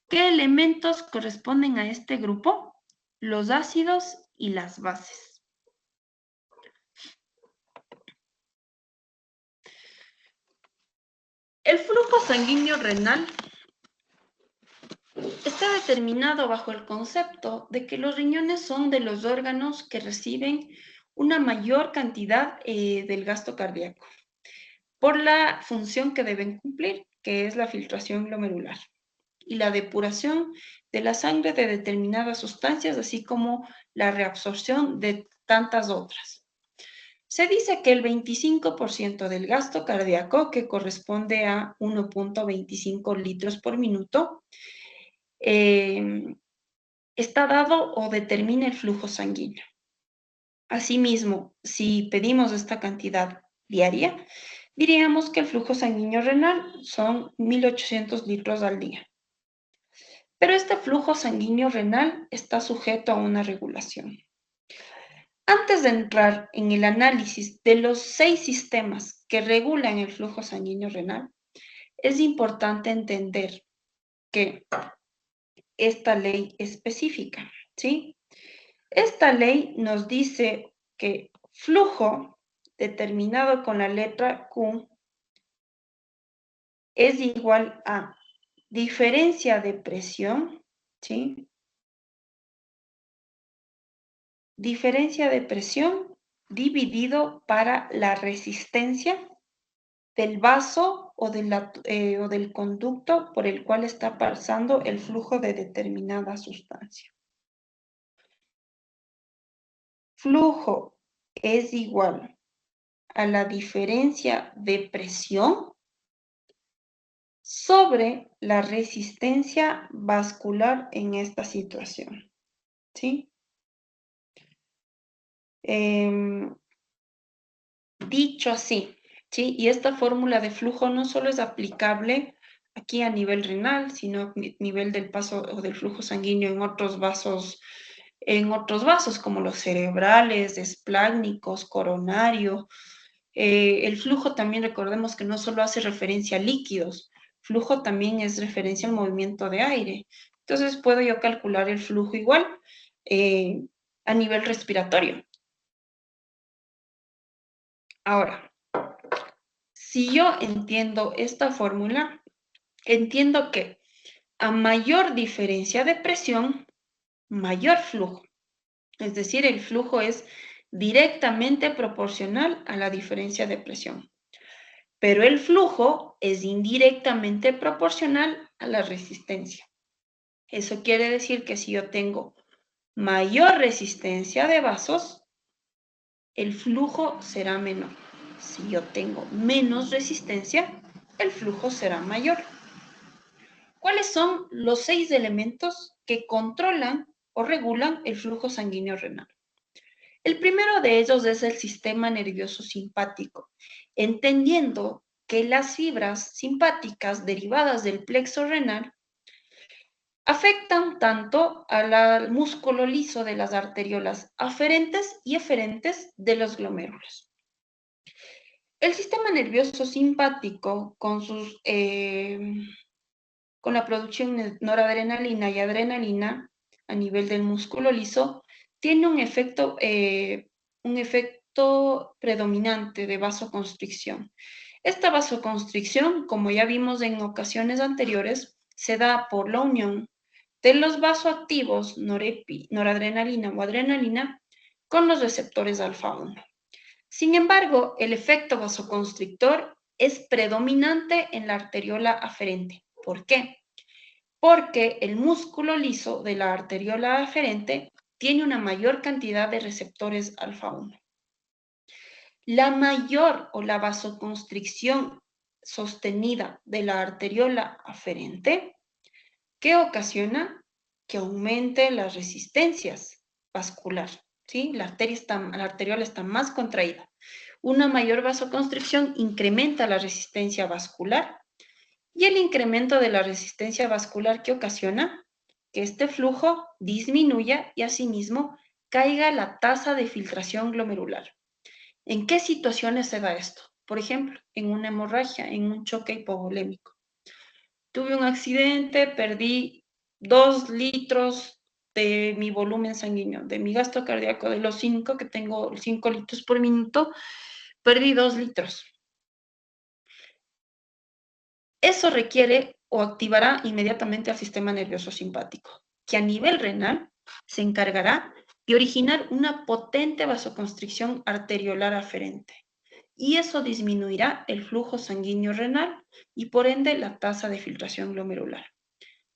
Speaker 1: ¿Qué elementos corresponden a este grupo? Los ácidos y las bases. El flujo sanguíneo renal está determinado bajo el concepto de que los riñones son de los órganos que reciben una mayor cantidad del gasto cardíaco por la función que deben cumplir, que es la filtración glomerular y la depuración de la sangre de determinadas sustancias, así como la reabsorción de tantas otras. Se dice que el 25% del gasto cardíaco, que corresponde a 1.25 litros por minuto, está dado o determina el flujo sanguíneo. Asimismo, si pedimos esta cantidad diaria, diríamos que el flujo sanguíneo renal son 1.800 litros al día. Pero este flujo sanguíneo renal está sujeto a una regulación. Antes de entrar en el análisis de los 6 sistemas que regulan el flujo sanguíneo renal, es importante entender que esta ley específica, ¿sí? Esta ley nos dice que flujo determinado con la letra Q es igual a diferencia de presión, ¿sí? Diferencia de presión dividido para la resistencia del vaso o del conducto por el cual está pasando el flujo de determinada sustancia. Flujo es igual a la diferencia de presión sobre la resistencia vascular en esta situación, ¿sí? Dicho así, ¿sí? Y esta fórmula de flujo no solo es aplicable aquí a nivel renal, sino a nivel del paso o del flujo sanguíneo en otros vasos como los cerebrales, espláncnicos, coronario. El flujo también recordemos que no solo hace referencia a líquidos, flujo también es referencia al movimiento de aire. Entonces puedo yo calcular el flujo igual a nivel respiratorio. Ahora, si yo entiendo esta fórmula, entiendo que a mayor diferencia de presión, mayor flujo. Es decir, el flujo es directamente proporcional a la diferencia de presión. Pero el flujo es indirectamente proporcional a la resistencia. Eso quiere decir que si yo tengo mayor resistencia de vasos, el flujo será menor. Si yo tengo menos resistencia, el flujo será mayor. ¿Cuáles son los 6 elementos que controlan o regulan el flujo sanguíneo renal? El primero de ellos es el sistema nervioso simpático, entendiendo que las fibras simpáticas derivadas del plexo renal afectan tanto al músculo liso de las arteriolas aferentes y eferentes de los glomérulos. El sistema nervioso simpático, con la producción de noradrenalina y adrenalina a nivel del músculo liso, tiene un efecto predominante de vasoconstricción. Esta vasoconstricción, como ya vimos en ocasiones anteriores, se da por la unión de los vasoactivos noradrenalina o adrenalina con los receptores alfa-1. Sin embargo, el efecto vasoconstrictor es predominante en la arteriola aferente. ¿Por qué? Porque el músculo liso de la arteriola aferente tiene una mayor cantidad de receptores alfa-1. La mayor o la vasoconstricción sostenida de la arteriola aferente, ¿qué ocasiona? Que aumente las resistencias vascular, ¿sí? La arteriola está más contraída. Una mayor vasoconstricción incrementa la resistencia vascular y el incremento de la resistencia vascular que ocasiona que este flujo disminuya y asimismo caiga la tasa de filtración glomerular. ¿En qué situaciones se da esto? Por ejemplo, en una hemorragia, en un choque hipovolémico. Tuve un accidente, perdí 2 litros de mi volumen sanguíneo, de mi gasto cardíaco, de los 5, que tengo 5 litros por minuto, perdí 2 litros. Eso requiere o activará inmediatamente al sistema nervioso simpático, que a nivel renal se encargará de originar una potente vasoconstricción arteriolar aferente. Y eso disminuirá el flujo sanguíneo renal y por ende la tasa de filtración glomerular.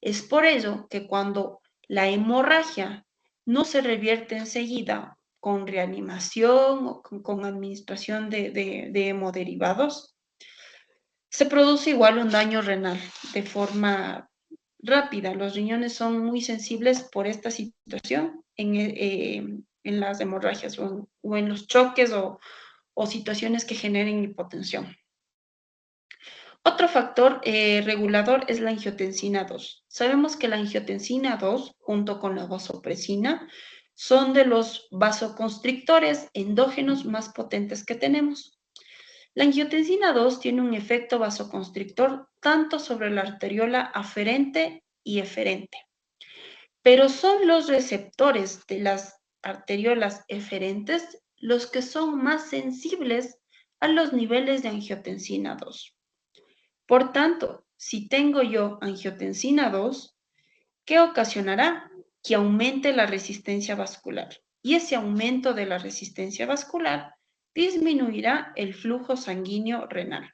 Speaker 1: Es por ello que cuando la hemorragia no se revierte enseguida con reanimación o con administración de hemoderivados, se produce igual un daño renal de forma rápida. Los riñones son muy sensibles por esta situación en las hemorragias o en los choques o situaciones que generen hipotensión. Otro factor regulador es la angiotensina 2. Sabemos que la angiotensina 2, junto con la vasopresina, son de los vasoconstrictores endógenos más potentes que tenemos. La angiotensina 2 tiene un efecto vasoconstrictor tanto sobre la arteriola aferente y eferente, pero son los receptores de las arteriolas eferentes los que son más sensibles a los niveles de angiotensina 2. Por tanto, si tengo yo angiotensina 2, ¿qué ocasionará? Que aumente la resistencia vascular. Y ese aumento de la resistencia vascular disminuirá el flujo sanguíneo renal.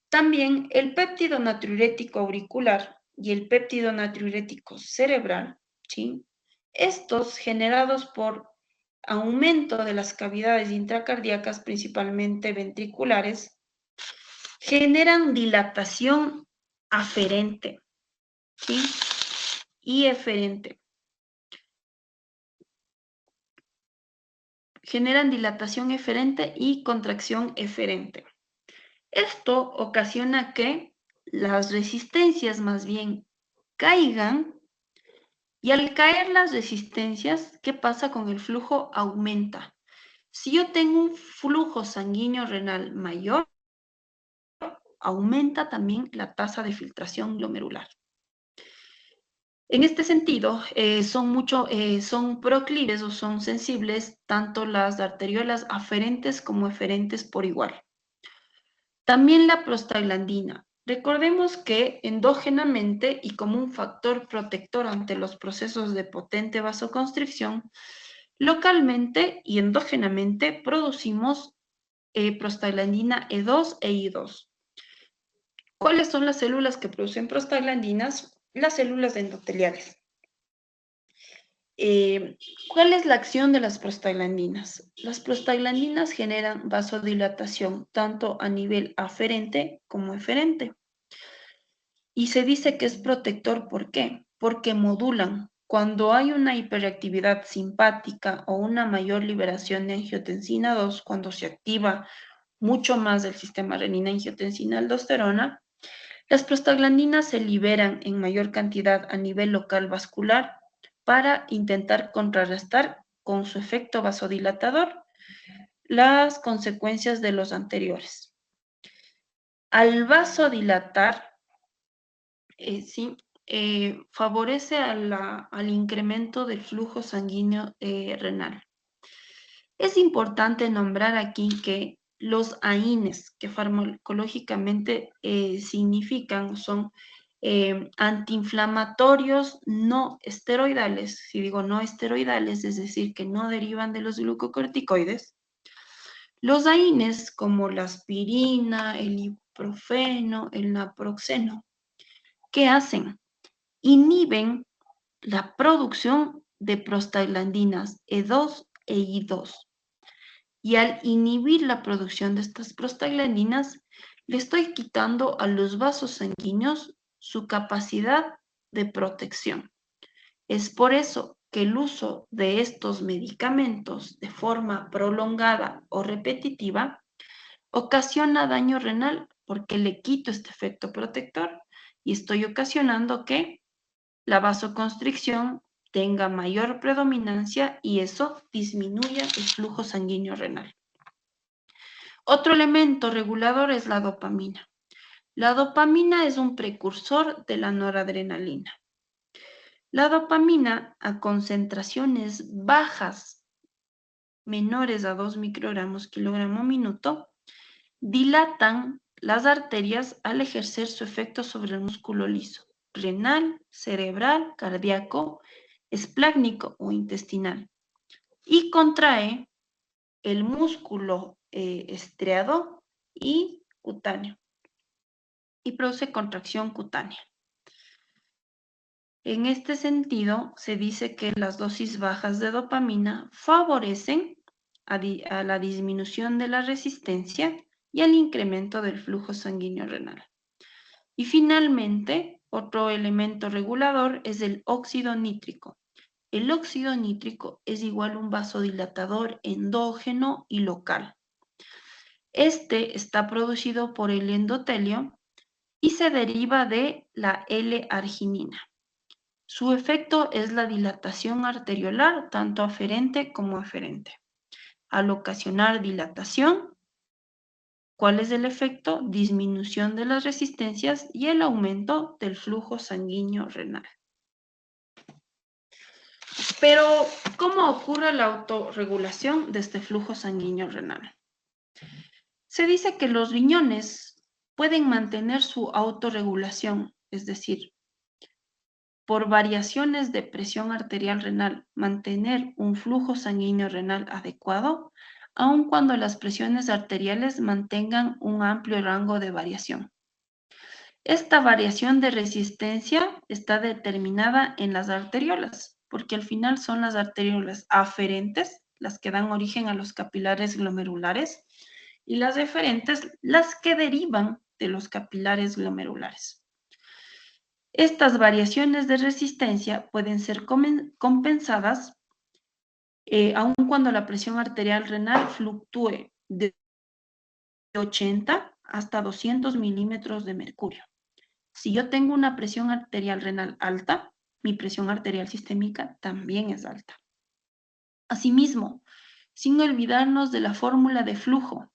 Speaker 1: También el péptido natriurético auricular y el péptido natriurético cerebral, ¿sí? Estos generados por aumento de las cavidades intracardíacas, principalmente ventriculares, generan dilatación aferente, ¿sí? Y eferente. Generan dilatación eferente y contracción eferente. Esto ocasiona que las resistencias más bien caigan y al caer las resistencias, ¿qué pasa con el flujo? Aumenta. Si yo tengo un flujo sanguíneo renal mayor, aumenta también la tasa de filtración glomerular. En este sentido, son proclives o son sensibles tanto las arteriolas aferentes como eferentes por igual. También la prostaglandina. Recordemos que endógenamente y como un factor protector ante los procesos de potente vasoconstricción, localmente y endógenamente producimos prostaglandina E2 e I2. ¿Cuáles son las células que producen prostaglandinas? Las células endoteliales. ¿Cuál es la acción de las prostaglandinas? Las prostaglandinas generan vasodilatación tanto a nivel aferente como eferente. Y se dice que es protector, ¿por qué? Porque modulan. Cuando hay una hiperactividad simpática o una mayor liberación de angiotensina 2, cuando se activa mucho más del sistema renina-angiotensina-aldosterona, las prostaglandinas se liberan en mayor cantidad a nivel local vascular para intentar contrarrestar con su efecto vasodilatador las consecuencias de los anteriores. Al vasodilatar, sí, favorece al incremento del flujo sanguíneo renal. Es importante nombrar aquí que los AINES, que farmacológicamente significan, son antiinflamatorios no esteroidales. Si digo no esteroidales, es decir, que no derivan de los glucocorticoides. Los AINES, como la aspirina, el ibuprofeno, el naproxeno, ¿qué hacen? Inhiben la producción de prostaglandinas E2 e I2. Y al inhibir la producción de estas prostaglandinas, le estoy quitando a los vasos sanguíneos su capacidad de protección. Es por eso que el uso de estos medicamentos de forma prolongada o repetitiva ocasiona daño renal porque le quito este efecto protector y estoy ocasionando que la vasoconstricción tenga mayor predominancia y eso disminuya el flujo sanguíneo renal. Otro elemento regulador es la dopamina. La dopamina es un precursor de la noradrenalina. La dopamina a concentraciones bajas, menores a 2 microgramos kilogramo minuto, dilatan las arterias al ejercer su efecto sobre el músculo liso, renal, cerebral, cardíaco, esplácnico o intestinal, y contrae el músculo estriado y cutáneo, y produce contracción cutánea. En este sentido, se dice que las dosis bajas de dopamina favorecen a la disminución de la resistencia y al incremento del flujo sanguíneo renal. Y finalmente, otro elemento regulador es el óxido nítrico. El óxido nítrico es igual a un vasodilatador endógeno y local. Este está producido por el endotelio y se deriva de la L-arginina. Su efecto es la dilatación arteriolar, tanto aferente como eferente. Al ocasionar dilatación, ¿cuál es el efecto? Disminución de las resistencias y el aumento del flujo sanguíneo renal. Pero, ¿cómo ocurre la autorregulación de este flujo sanguíneo renal? Se dice que los riñones pueden mantener su autorregulación, es decir, por variaciones de presión arterial renal, mantener un flujo sanguíneo renal adecuado, aun cuando las presiones arteriales mantengan un amplio rango de variación. Esta variación de resistencia está determinada en las arteriolas, porque al final son las arteriolas aferentes las que dan origen a los capilares glomerulares y las eferentes las que derivan de los capilares glomerulares. Estas variaciones de resistencia pueden ser compensadas aun cuando la presión arterial renal fluctúe de 80 hasta 200 milímetros de mercurio. Si yo tengo una presión arterial renal alta, mi presión arterial sistémica también es alta. Asimismo, sin olvidarnos de la fórmula de flujo.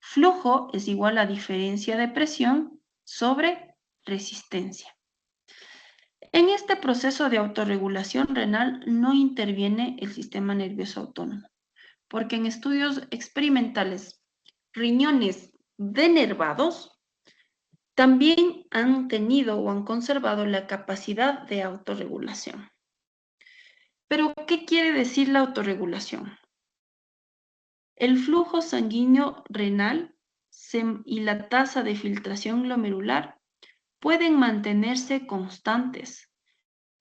Speaker 1: Flujo es igual a diferencia de presión sobre resistencia. En este proceso de autorregulación renal no interviene el sistema nervioso autónomo, porque en estudios experimentales, riñones denervados también han tenido o han conservado la capacidad de autorregulación. Pero, ¿qué quiere decir la autorregulación? El flujo sanguíneo renal y la tasa de filtración glomerular pueden mantenerse constantes,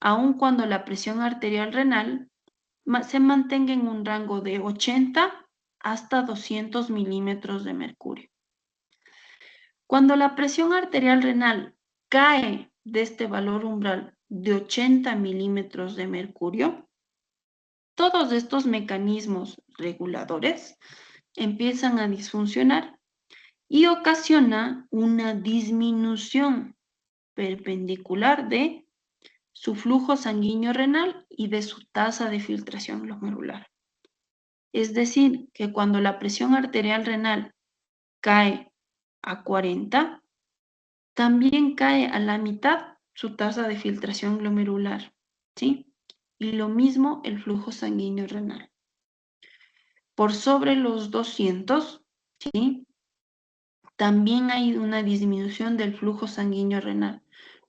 Speaker 1: aun cuando la presión arterial renal se mantenga en un rango de 80 hasta 200 milímetros de mercurio. Cuando la presión arterial renal cae de este valor umbral de 80 milímetros de mercurio, todos estos mecanismos reguladores empiezan a disfuncionar y ocasiona una disminución perpendicular de su flujo sanguíneo renal y de su tasa de filtración glomerular. Es decir, que cuando la presión arterial renal cae a 40, también cae a la mitad su tasa de filtración glomerular, ¿sí? Y lo mismo el flujo sanguíneo renal. Por sobre los 200, ¿sí? También hay una disminución del flujo sanguíneo renal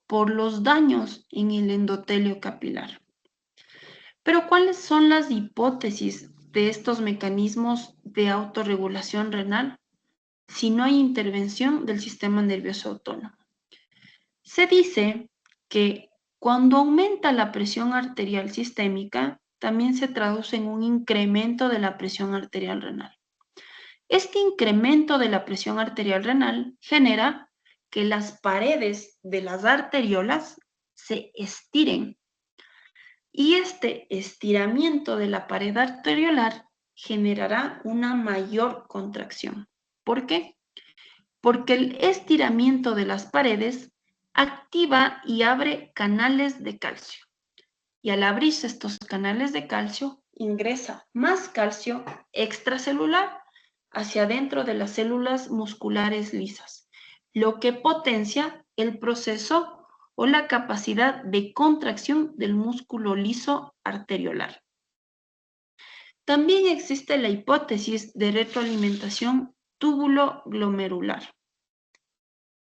Speaker 1: por los daños en el endotelio capilar. Pero ¿cuáles son las hipótesis de estos mecanismos de autorregulación renal si no hay intervención del sistema nervioso autónomo? Se dice que cuando aumenta la presión arterial sistémica, también se traduce en un incremento de la presión arterial renal. Este incremento de la presión arterial renal genera que las paredes de las arteriolas se estiren y este estiramiento de la pared arteriolar generará una mayor contracción. ¿Por qué? Porque el estiramiento de las paredes activa y abre canales de calcio. Y al abrirse estos canales de calcio, ingresa más calcio extracelular hacia adentro de las células musculares lisas, lo que potencia el proceso o la capacidad de contracción del músculo liso arteriolar. También existe la hipótesis de retroalimentación túbulo-glomerular.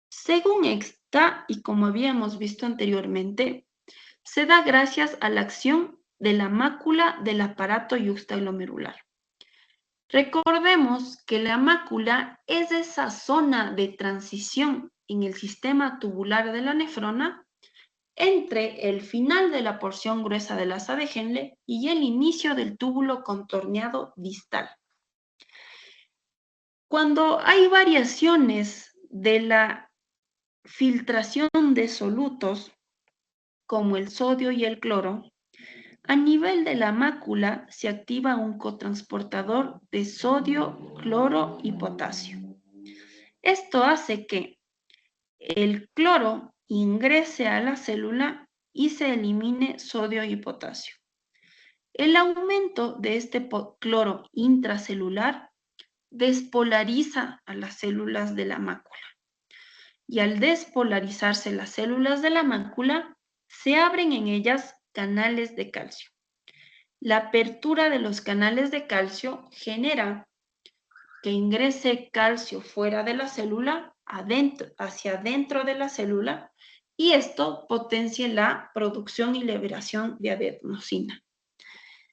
Speaker 1: Según esta, y como habíamos visto anteriormente, se da gracias a la acción de la mácula del aparato yuxtaglomerular. Recordemos que la mácula es esa zona de transición en el sistema tubular de la nefrona entre el final de la porción gruesa del asa de Henle y el inicio del túbulo contorneado distal. Cuando hay variaciones de la filtración de solutos, como el sodio y el cloro, a nivel de la mácula se activa un cotransportador de sodio, cloro y potasio. Esto hace que el cloro ingrese a la célula y se elimine sodio y potasio. El aumento de este cloro intracelular despolariza a las células de la mácula. Y al despolarizarse las células de la mácula, se abren en ellas canales de calcio. La apertura de los canales de calcio genera que ingrese calcio fuera de la célula, hacia adentro de la célula, y esto potencia la producción y liberación de adenosina.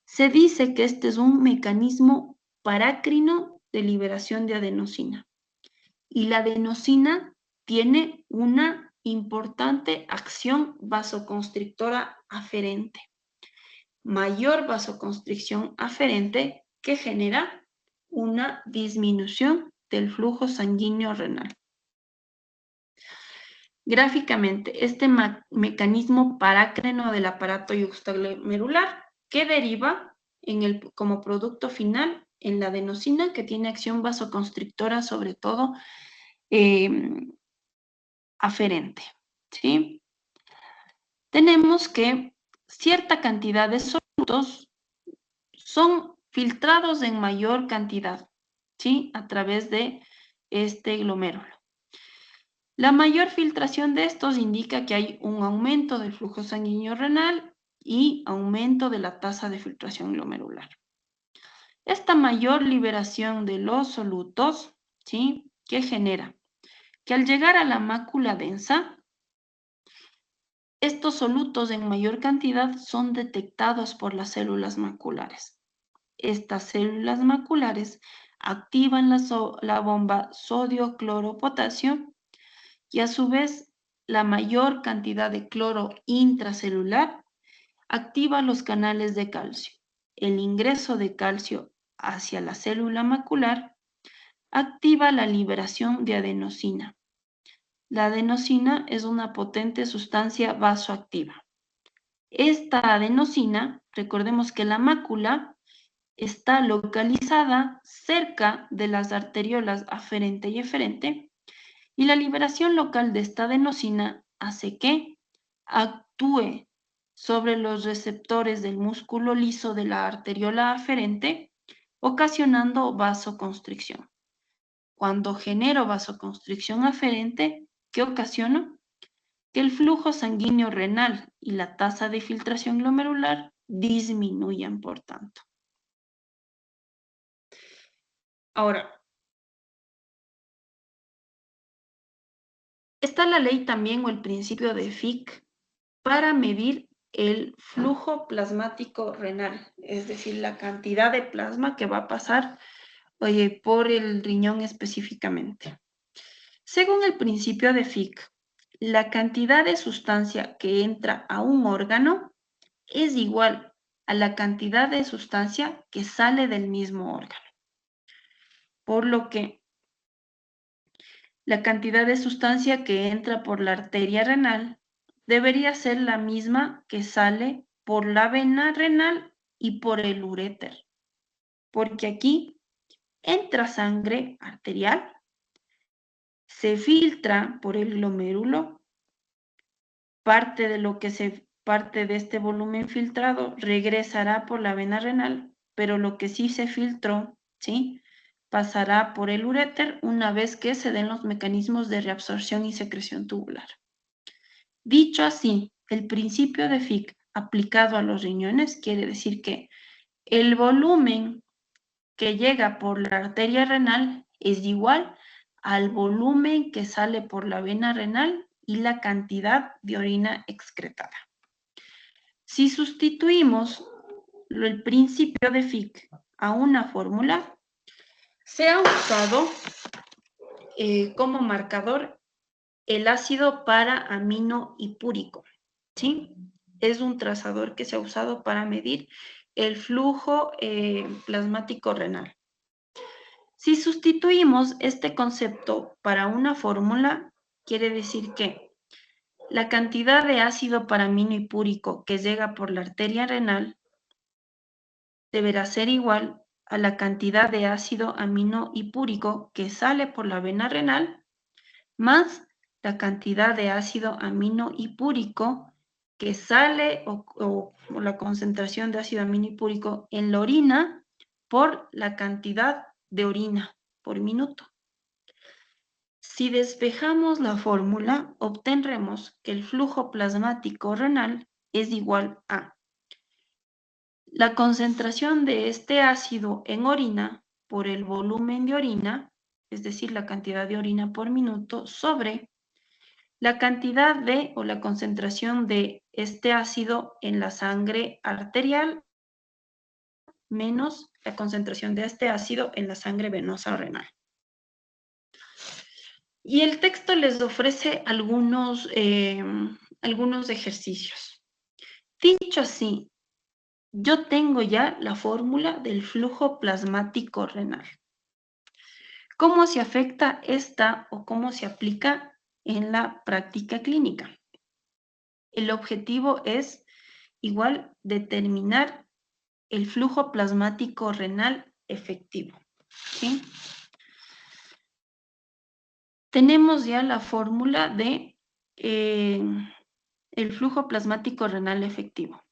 Speaker 1: Se dice que este es un mecanismo parácrino de liberación de adenosina. Y la adenosina tiene una importante acción vasoconstrictora aferente. Mayor vasoconstricción aferente que genera una disminución del flujo sanguíneo renal. Gráficamente, este mecanismo parácrino del aparato yuxtaglomerular que deriva como producto final en la adenosina, que tiene acción vasoconstrictora sobre todo aferente, ¿sí? Tenemos que cierta cantidad de solutos son filtrados en mayor cantidad, ¿sí? A través de este glomérulo. La mayor filtración de estos indica que hay un aumento del flujo sanguíneo renal y aumento de la tasa de filtración glomerular. Esta mayor liberación de los solutos, ¿sí? ¿Qué genera? Que al llegar a la mácula densa, estos solutos en mayor cantidad son detectados por las células maculares. Estas células maculares activan la bomba sodio-cloro-potasio y a su vez la mayor cantidad de cloro intracelular activa los canales de calcio. el ingreso de calcio hacia la célula macular, activa la liberación de adenosina. La adenosina es una potente sustancia vasoactiva. Esta adenosina, recordemos que la mácula está localizada cerca de las arteriolas aferente y eferente, y la liberación local de esta adenosina hace que actúe sobre los receptores del músculo liso de la arteriola aferente, ocasionando vasoconstricción. Cuando genero vasoconstricción aferente, ¿qué ocasiono? Que el flujo sanguíneo renal y la tasa de filtración glomerular disminuyan, por tanto. Ahora, está la ley también o el principio de Fick para medir el flujo plasmático renal, es decir, la cantidad de plasma que va a pasar por el riñón específicamente. Según el principio de Fick, la cantidad de sustancia que entra a un órgano es igual a la cantidad de sustancia que sale del mismo órgano. Por lo que la cantidad de sustancia que entra por la arteria renal debería ser la misma que sale por la vena renal y por el uréter, porque aquí entra sangre arterial, se filtra por el glomérulo, parte de este volumen filtrado regresará por la vena renal, pero lo que sí se filtró, ¿sí?, pasará por el uréter una vez que se den los mecanismos de reabsorción y secreción tubular. Dicho así, el principio de Fick aplicado a los riñones quiere decir que el volumen que llega por la arteria renal es igual al volumen que sale por la vena renal y la cantidad de orina excretada. Si sustituimos el principio de Fick a una fórmula, se ha usado como marcador el ácido para-aminohipúrico, ¿sí? Es un trazador que se ha usado para medir el flujo plasmático renal. Si sustituimos este concepto para una fórmula, quiere decir que la cantidad de ácido para-aminohipúrico que llega por la arteria renal deberá ser igual a la cantidad de ácido aminohipúrico que sale por la vena renal más la cantidad de ácido aminohipúrico que sale o la concentración de ácido aminohipúrico en la orina por la cantidad de orina por minuto. Si despejamos la fórmula, obtendremos que el flujo plasmático renal es igual a la concentración de este ácido en orina por el volumen de orina, es decir, la cantidad de orina por minuto, sobre la cantidad de o la concentración de este ácido en la sangre arterial menos la concentración de este ácido en la sangre venosa renal. Y el texto les ofrece algunos ejercicios. Dicho así, yo tengo ya la fórmula del flujo plasmático renal. ¿Cómo se afecta esta o cómo se aplica en la práctica clínica? El objetivo es igual determinar el flujo plasmático renal efectivo, ¿sí? Tenemos ya la fórmula de el flujo plasmático renal efectivo,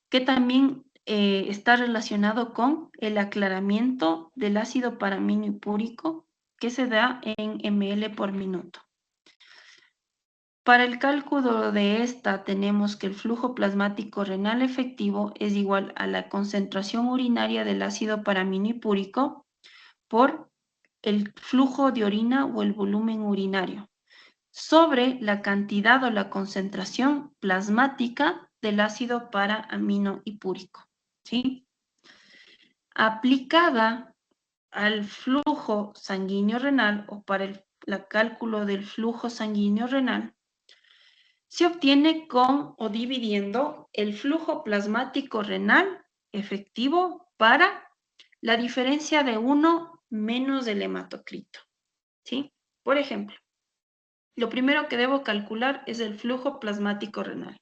Speaker 1: que también está relacionado con el aclaramiento del ácido para-aminohipúrico que se da en ml por minuto. Para el cálculo de esta tenemos que el flujo plasmático renal efectivo es igual a la concentración urinaria del ácido para-aminohipúrico por el flujo de orina o el volumen urinario sobre la cantidad o la concentración plasmática del ácido para-aminohipúrico, ¿sí? Aplicada al flujo sanguíneo renal o para el cálculo del flujo sanguíneo renal, se obtiene con o dividiendo el flujo plasmático renal efectivo para la diferencia de 1 menos el hematocrito, ¿sí? Por ejemplo, lo primero que debo calcular es el flujo plasmático renal.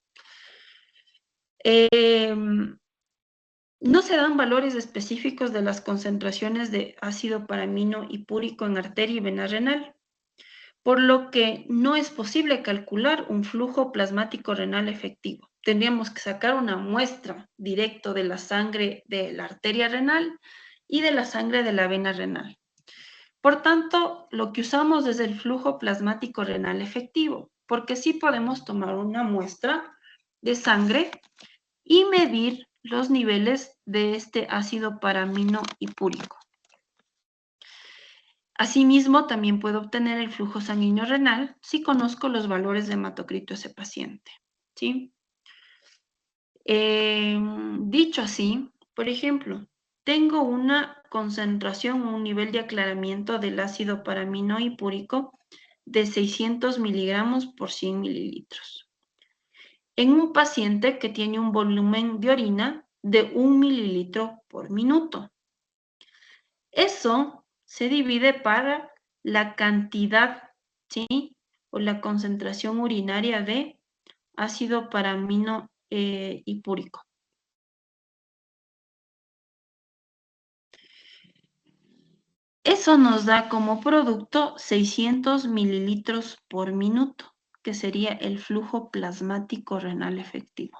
Speaker 1: No se dan valores específicos de las concentraciones de ácido paramino y púrico en arteria y vena renal, por lo que no es posible calcular un flujo plasmático renal efectivo. Tendríamos que sacar una muestra directa de la sangre de la arteria renal y de la sangre de la vena renal. Por tanto, lo que usamos es el flujo plasmático renal efectivo, porque sí podemos tomar una muestra de sangre y medir los niveles de este ácido paramino y púrico. Asimismo, también puedo obtener el flujo sanguíneo renal si conozco los valores de hematocrito de ese paciente, ¿sí? Dicho así, por ejemplo, tengo una concentración o un nivel de aclaramiento del ácido paraminoipúrico de 600 miligramos por 100 mililitros. En un paciente que tiene un volumen de orina de 1 mililitro por minuto. Eso se divide para la cantidad, ¿sí? O la concentración urinaria de ácido paraminoipúrico. Eso nos da como producto 600 mililitros por minuto, que sería el flujo plasmático renal efectivo.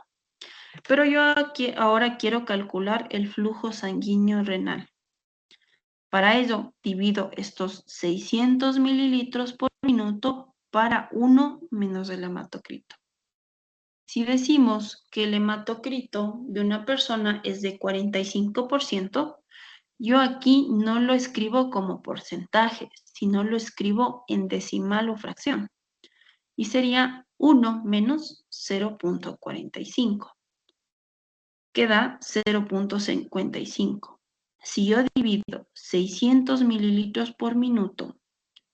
Speaker 1: Pero yo aquí, ahora quiero calcular el flujo sanguíneo renal. Para ello, divido estos 600 mililitros por minuto para 1 menos el hematocrito. Si decimos que el hematocrito de una persona es de 45%, yo aquí no lo escribo como porcentaje, sino lo escribo en decimal o fracción. Y sería 1 menos 0.45, que da 0.55. Si yo divido 600 mililitros por minuto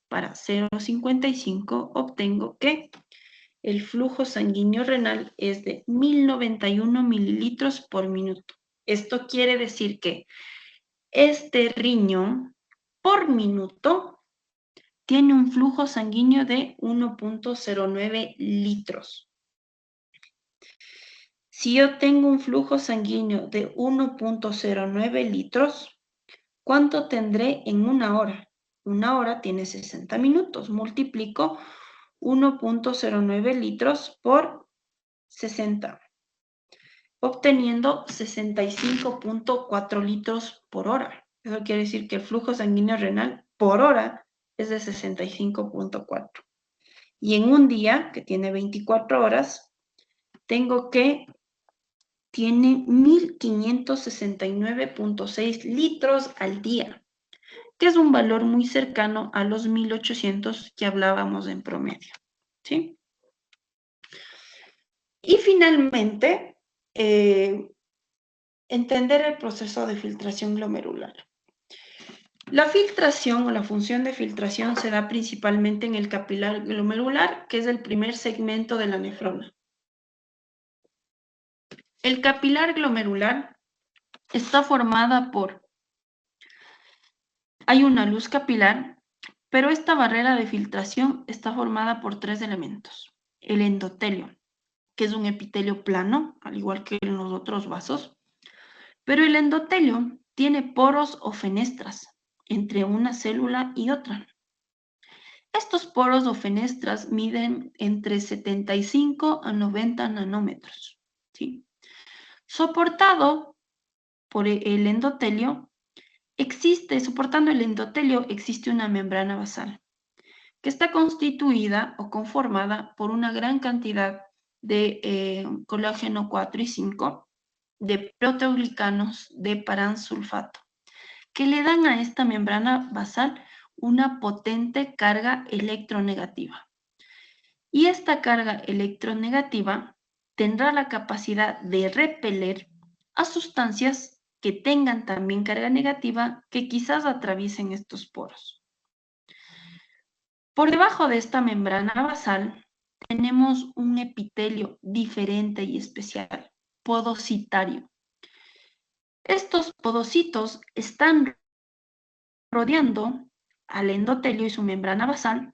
Speaker 1: para 0.55, obtengo que el flujo sanguíneo renal es de 1091 mililitros por minuto. Esto quiere decir que este riñón por minuto tiene un flujo sanguíneo de 1.09 litros. Si yo tengo un flujo sanguíneo de 1.09 litros, ¿cuánto tendré en una hora? Una hora tiene 60 minutos. Multiplico 1.09 litros por 60, obteniendo 65.4 litros por hora. Eso quiere decir que el flujo sanguíneo renal por hora es de 65.4. Y en un día, que tiene 24 horas, tengo que tiene 1569.6 litros al día, que es un valor muy cercano a los 1800 que hablábamos en promedio, ¿sí? Y finalmente, entender el proceso de filtración glomerular. La filtración o la función de filtración se da principalmente en el capilar glomerular, que es el primer segmento de la nefrona. El capilar glomerular está formada por, hay una luz capilar, pero esta barrera de filtración está formada por 3 elementos. El endotelio, que es un epitelio plano, al igual que en los otros vasos, pero el endotelio tiene poros o fenestras entre una célula y otra. Estos poros o fenestras miden entre 75 a 90 nanómetros, ¿sí? Soportado por el endotelio, soportando el endotelio existe una membrana basal, que está constituida o conformada por una gran cantidad de colágeno 4 y 5, de proteoglicanos de paransulfato, que le dan a esta membrana basal una potente carga electronegativa. Y esta carga electronegativa tendrá la capacidad de repeler a sustancias que tengan también carga negativa que quizás atraviesen estos poros. Por debajo de esta membrana basal tenemos un epitelio diferente y especial, podocitario. Estos podocitos están rodeando al endotelio y su membrana basal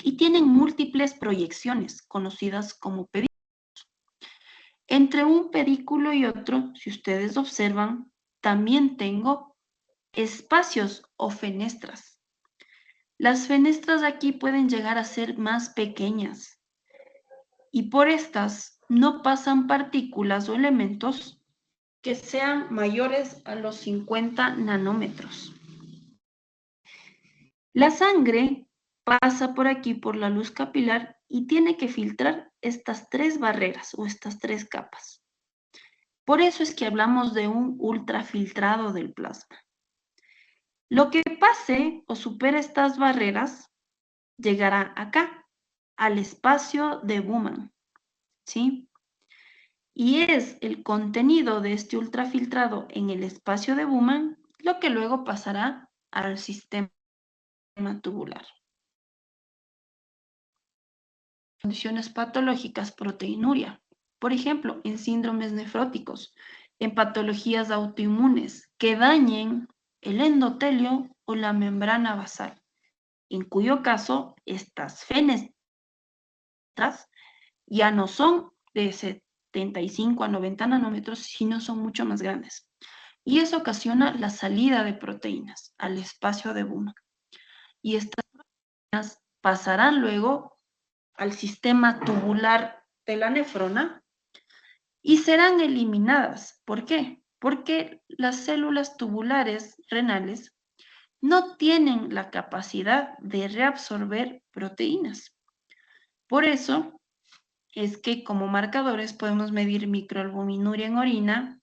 Speaker 1: y tienen múltiples proyecciones, conocidas como pedículos. Entre un pedículo y otro, si ustedes observan, también tengo espacios o fenestras. Las fenestras aquí pueden llegar a ser más pequeñas y por estas no pasan partículas o elementos que sean mayores a los 50 nanómetros. La sangre pasa por aquí por la luz capilar y tiene que filtrar estas tres barreras o estas tres capas. Por eso es que hablamos de un ultrafiltrado del plasma. Lo que pase o supere estas barreras llegará acá, al espacio de Bowman, ¿sí? Y es el contenido de este ultrafiltrado en el espacio de Bowman lo que luego pasará al sistema tubular. Condiciones patológicas, proteinuria. Por ejemplo, en síndromes nefróticos, en patologías autoinmunes que dañen el endotelio o la membrana basal, en cuyo caso estas fenestras ya no son de 75 a 90 nanómetros, sino son mucho más grandes. Y eso ocasiona la salida de proteínas al espacio de Bowman. Y estas proteínas pasarán luego al sistema tubular de la nefrona y serán eliminadas. ¿Por qué? Porque las células tubulares renales no tienen la capacidad de reabsorber proteínas. Por eso es que como marcadores podemos medir microalbuminuria en orina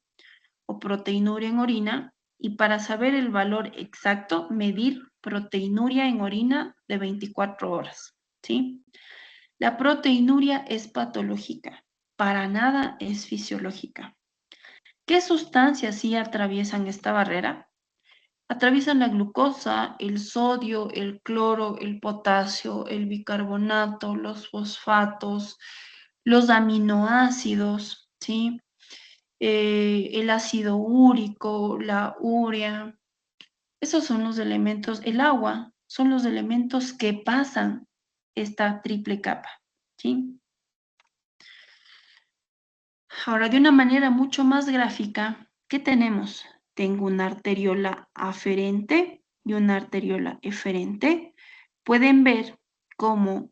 Speaker 1: o proteinuria en orina y para saber el valor exacto medir proteinuria en orina de 24 horas, ¿sí? La proteinuria es patológica, para nada es fisiológica. ¿Qué sustancias sí atraviesan esta barrera? Atraviesan la glucosa, el sodio, el cloro, el potasio, el bicarbonato, los fosfatos, los aminoácidos, ¿sí? El ácido úrico, la urea. Esos son los elementos, el agua, son los elementos que pasan esta triple capa, ¿sí? Ahora, de una manera mucho más gráfica, ¿qué tenemos? Tengo una arteriola aferente y una arteriola eferente. Pueden ver cómo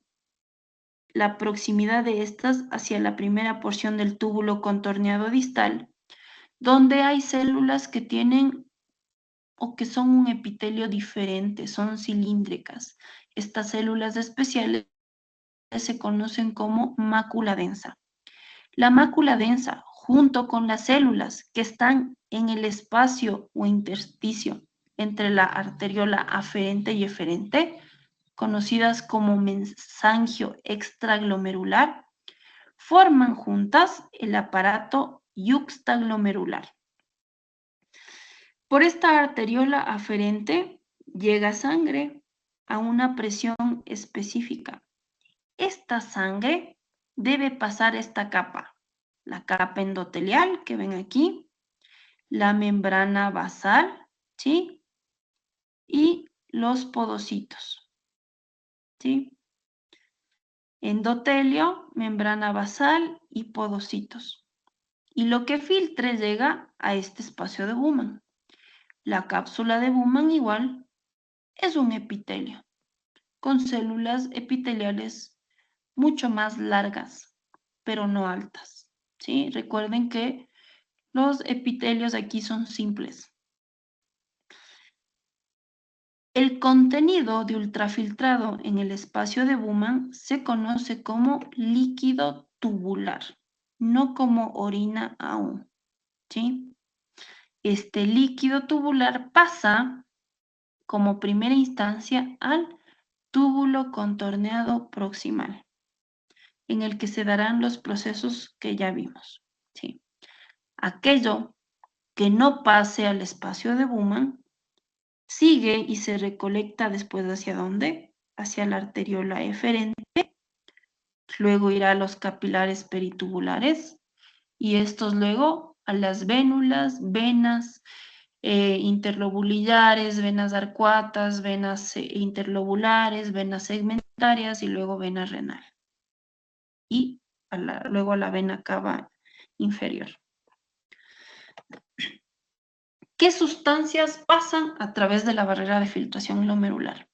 Speaker 1: la proximidad de estas hacia la primera porción del túbulo contorneado distal, donde hay células que tienen o que son un epitelio diferente, son cilíndricas. Estas células especiales se conocen como mácula densa. La mácula densa, junto con las células que están en el espacio o intersticio entre la arteriola aferente y eferente, conocidas como mesangio extraglomerular, forman juntas el aparato yuxtaglomerular. Por esta arteriola aferente llega sangre a una presión específica. Esta sangre debe pasar esta capa, la capa endotelial que ven aquí, la membrana basal, ¿sí? Y los podocitos, ¿sí? Endotelio, membrana basal y podocitos. Y lo que filtre llega a este espacio de Bowman. La cápsula de Bowman igual es un epitelio, con células epiteliales mucho más largas, pero no altas, ¿sí? Recuerden que los epitelios aquí son simples. El contenido de ultrafiltrado en el espacio de Bowman se conoce como líquido tubular, no como orina aún, ¿sí? Este líquido tubular pasa como primera instancia al túbulo contorneado proximal, en el que se darán los procesos que ya vimos, ¿sí? Aquello que no pase al espacio de Bowman sigue y se recolecta después hacia dónde? Hacia la arteriola eferente luego irá a los capilares peritubulares y estos luego a las vénulas, venas interlobulares, venas arcuatas, venas interlobulares, venas segmentarias y luego vena renal. Y luego a la vena cava inferior. ¿Qué sustancias pasan a través de la barrera de filtración glomerular?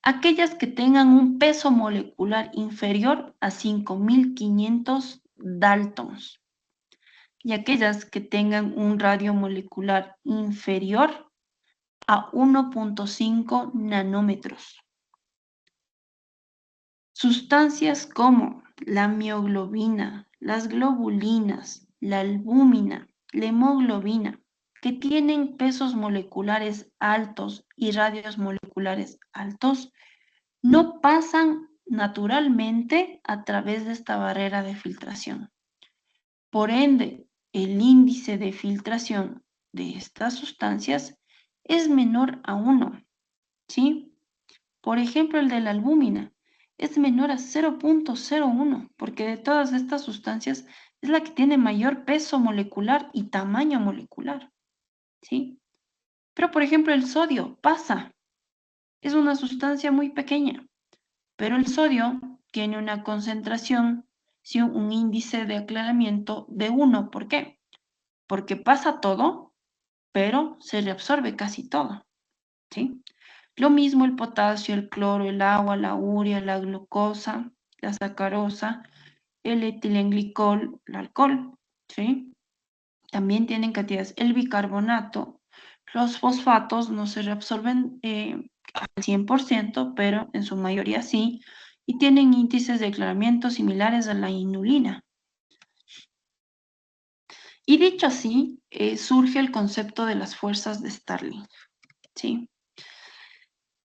Speaker 1: Aquellas que tengan un peso molecular inferior a 5.500 daltons y aquellas que tengan un radio molecular inferior a 1.5 nanómetros. Sustancias como la mioglobina, las globulinas, la albúmina, la hemoglobina, que tienen pesos moleculares altos y radios moleculares altos, no pasan naturalmente a través de esta barrera de filtración. Por ende, el índice de filtración de estas sustancias es menor a 1, ¿sí? Por ejemplo, el de la albúmina es menor a 0.01, porque de todas estas sustancias es la que tiene mayor peso molecular y tamaño molecular, ¿sí? Pero, por ejemplo, el sodio pasa, es una sustancia muy pequeña, pero el sodio tiene una concentración, ¿sí? Un índice de aclaramiento de 1. ¿Por qué? Porque pasa todo, pero se reabsorbe casi todo, ¿sí? Lo mismo el potasio, el cloro, el agua, la urea, la glucosa, la sacarosa, el etilenglicol, el alcohol, ¿sí? También tienen cantidades. El bicarbonato, los fosfatos no se reabsorben al 100%, pero en su mayoría sí, y tienen índices de aclaramiento similares a la inulina. Y dicho así, surge el concepto de las fuerzas de Starling, ¿sí?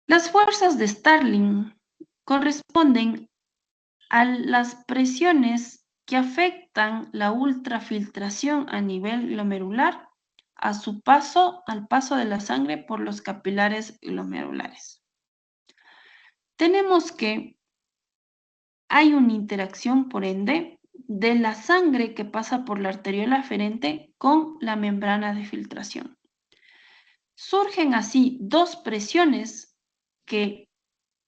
Speaker 1: Las fuerzas de Starling corresponden a las presiones que afectan la ultrafiltración a nivel glomerular al paso de la sangre por los capilares glomerulares. Tenemos que hay una interacción, por ende, de la sangre que pasa por la arteriola aferente con la membrana de filtración. Surgen así dos presiones que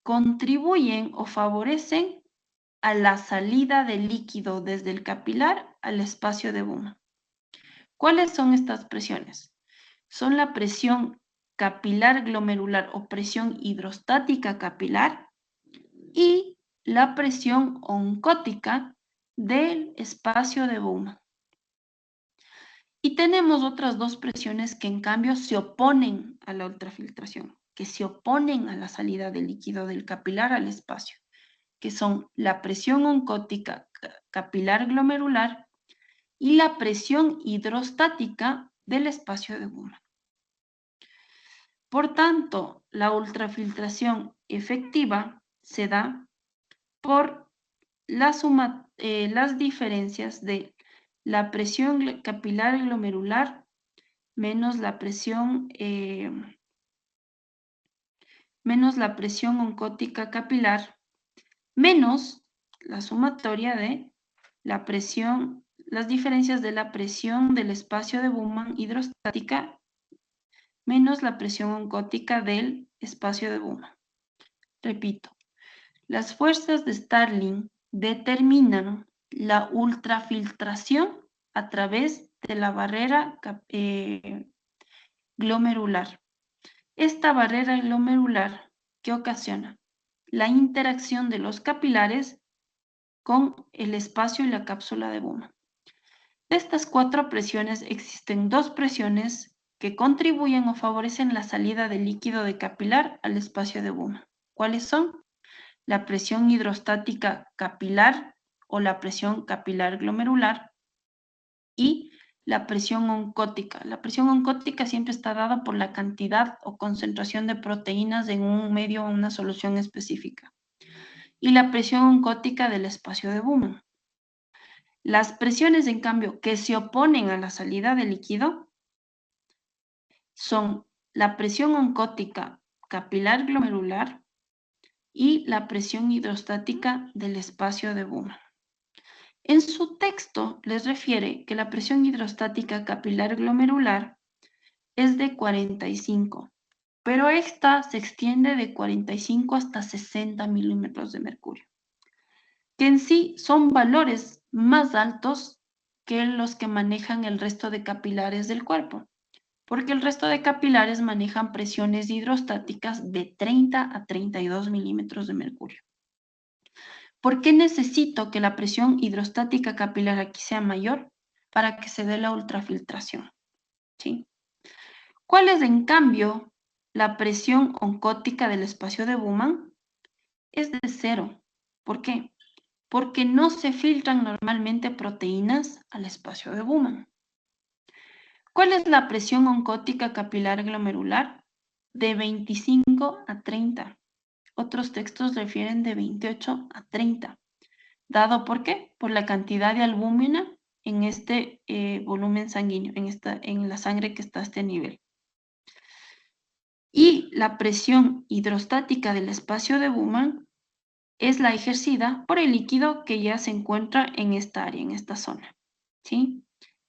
Speaker 1: contribuyen o favorecen a la salida del líquido desde el capilar al espacio de Bowman. ¿Cuáles son estas presiones? Son la presión capilar glomerular o presión hidrostática capilar y la presión oncótica del espacio de Bowman. Y tenemos otras dos presiones que en cambio se oponen a la ultrafiltración, que se oponen a la salida del líquido del capilar al espacio, que son la presión oncótica capilar glomerular y la presión hidrostática del espacio de Bowman. Por tanto, la ultrafiltración efectiva se da por las diferencias de la presión capilar glomerular menos la presión oncótica capilar menos la sumatoria de la presión, las diferencias de la presión del espacio de Bowman hidrostática menos la presión oncótica del espacio de Bowman. Repito, las fuerzas de Starling determinan la ultrafiltración a través de la barrera glomerular. Esta barrera glomerular que ocasiona la interacción de los capilares con el espacio y la cápsula de Bowman. De estas cuatro presiones existen dos presiones que contribuyen o favorecen la salida del líquido de capilar al espacio de Bowman. ¿Cuáles son? La presión hidrostática capilar o la presión capilar glomerular y la presión oncótica. La presión oncótica siempre está dada por la cantidad o concentración de proteínas en un medio o una solución específica. Y la presión oncótica del espacio de Bowman. Las presiones, en cambio, que se oponen a la salida del líquido son la presión oncótica capilar glomerular y la presión hidrostática del espacio de Bowman. En su texto les refiere que la presión hidrostática capilar glomerular es de 45, pero esta se extiende de 45 hasta 60 milímetros de mercurio, que en sí son valores más altos que los que manejan el resto de capilares del cuerpo, porque el resto de capilares manejan presiones hidrostáticas de 30 a 32 milímetros de mercurio. ¿Por qué necesito que la presión hidrostática capilar aquí sea mayor? Para que se dé la ultrafiltración, ¿sí? ¿Cuál es, en cambio, la presión oncótica del espacio de Bowman? Es de 0. ¿Por qué? Porque no se filtran normalmente proteínas al espacio de Bowman. ¿Cuál es la presión oncótica capilar glomerular? De 25 a 30. Otros textos refieren de 28 a 30. ¿Dado por qué? Por la cantidad de albúmina en este volumen sanguíneo, en la sangre que está a este nivel. Y la presión hidrostática del espacio de Bowman es la ejercida por el líquido que ya se encuentra en esta área, en esta zona, ¿sí?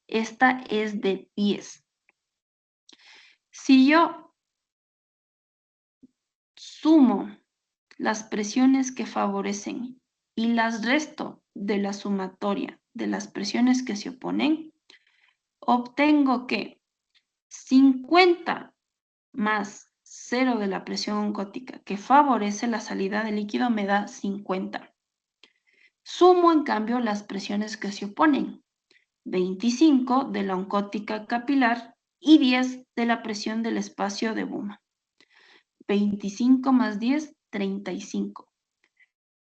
Speaker 1: Esta es de 10. Si yo sumo las presiones que favorecen y las resto de la sumatoria de las presiones que se oponen, obtengo que 50 más 0 de la presión oncótica que favorece la salida de líquido me da 50. Sumo en cambio las presiones que se oponen, 25 de la oncótica capilar y 10 de la presión del espacio de Bowman. 25 más 10, 35.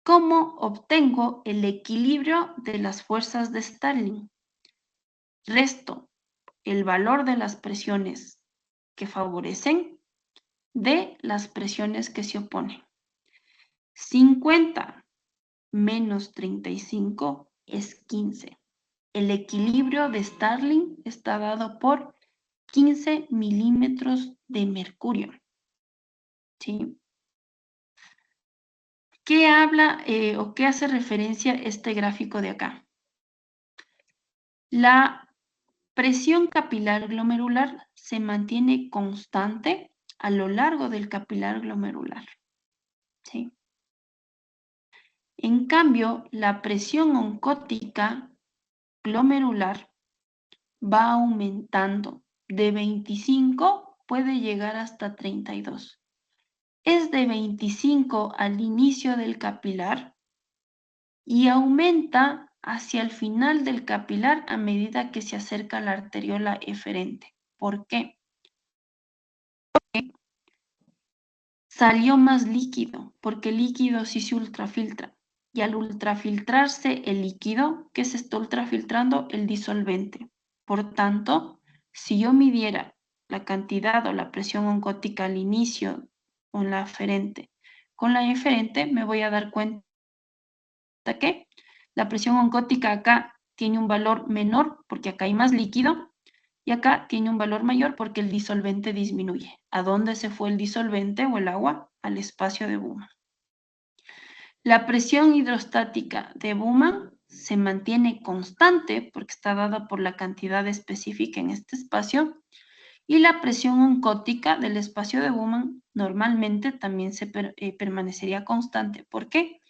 Speaker 1: ¿Cómo obtengo el equilibrio de las fuerzas de Stirling? Resto el valor de las presiones que favorecen de las presiones que se oponen. 50 menos 35 es 15. El equilibrio de Stirling está dado por 15 milímetros de mercurio, ¿sí? ¿Qué habla o qué hace referencia este gráfico de acá? La presión capilar glomerular se mantiene constante a lo largo del capilar glomerular, ¿sí? En cambio, la presión oncótica glomerular va aumentando. De 25 puede llegar hasta 32. Es de 25 al inicio del capilar y aumenta hacia el final del capilar a medida que se acerca a la arteriola eferente. ¿Por qué? Porque salió más líquido, porque el líquido sí se ultrafiltra. Y al ultrafiltrarse el líquido, ¿qué se está ultrafiltrando? El disolvente. Por tanto, si yo midiera la cantidad o la presión oncótica al inicio con la aferente, me voy a dar cuenta que la presión oncótica acá tiene un valor menor porque acá hay más líquido y acá tiene un valor mayor porque el disolvente disminuye. ¿A dónde se fue el disolvente o el agua? Al espacio de Bowman. La presión hidrostática de Bowman se mantiene constante porque está dada por la cantidad específica en este espacio y la presión oncótica del espacio de Bowman normalmente también se permanecería constante. ¿Por qué?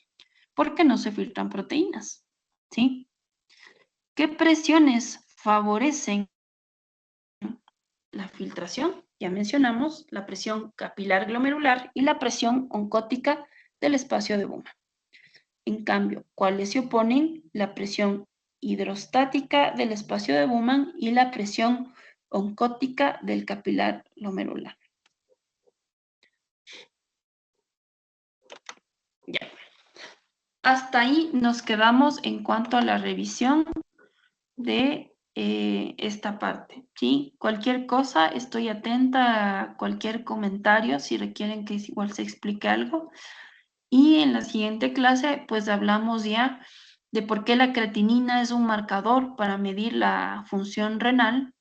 Speaker 1: Porque no se filtran proteínas, ¿sí? ¿Qué presiones favorecen la filtración? Ya mencionamos la presión capilar glomerular y la presión oncótica del espacio de Bowman. En cambio, ¿cuáles se oponen? La presión hidrostática del espacio de Bowman y la presión oncótica del capilar glomerular. Ya. Hasta ahí nos quedamos en cuanto a la revisión de esta parte, ¿sí? Cualquier cosa, estoy atenta a cualquier comentario, si requieren que igual se explique algo. Y en la siguiente clase, pues hablamos ya de por qué la creatinina es un marcador para medir la función renal,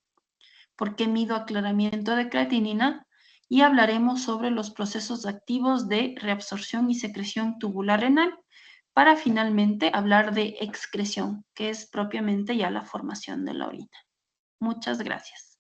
Speaker 1: por qué mido aclaramiento de creatinina y hablaremos sobre los procesos activos de reabsorción y secreción tubular renal, para finalmente hablar de excreción, que es propiamente ya la formación de la orina. Muchas gracias.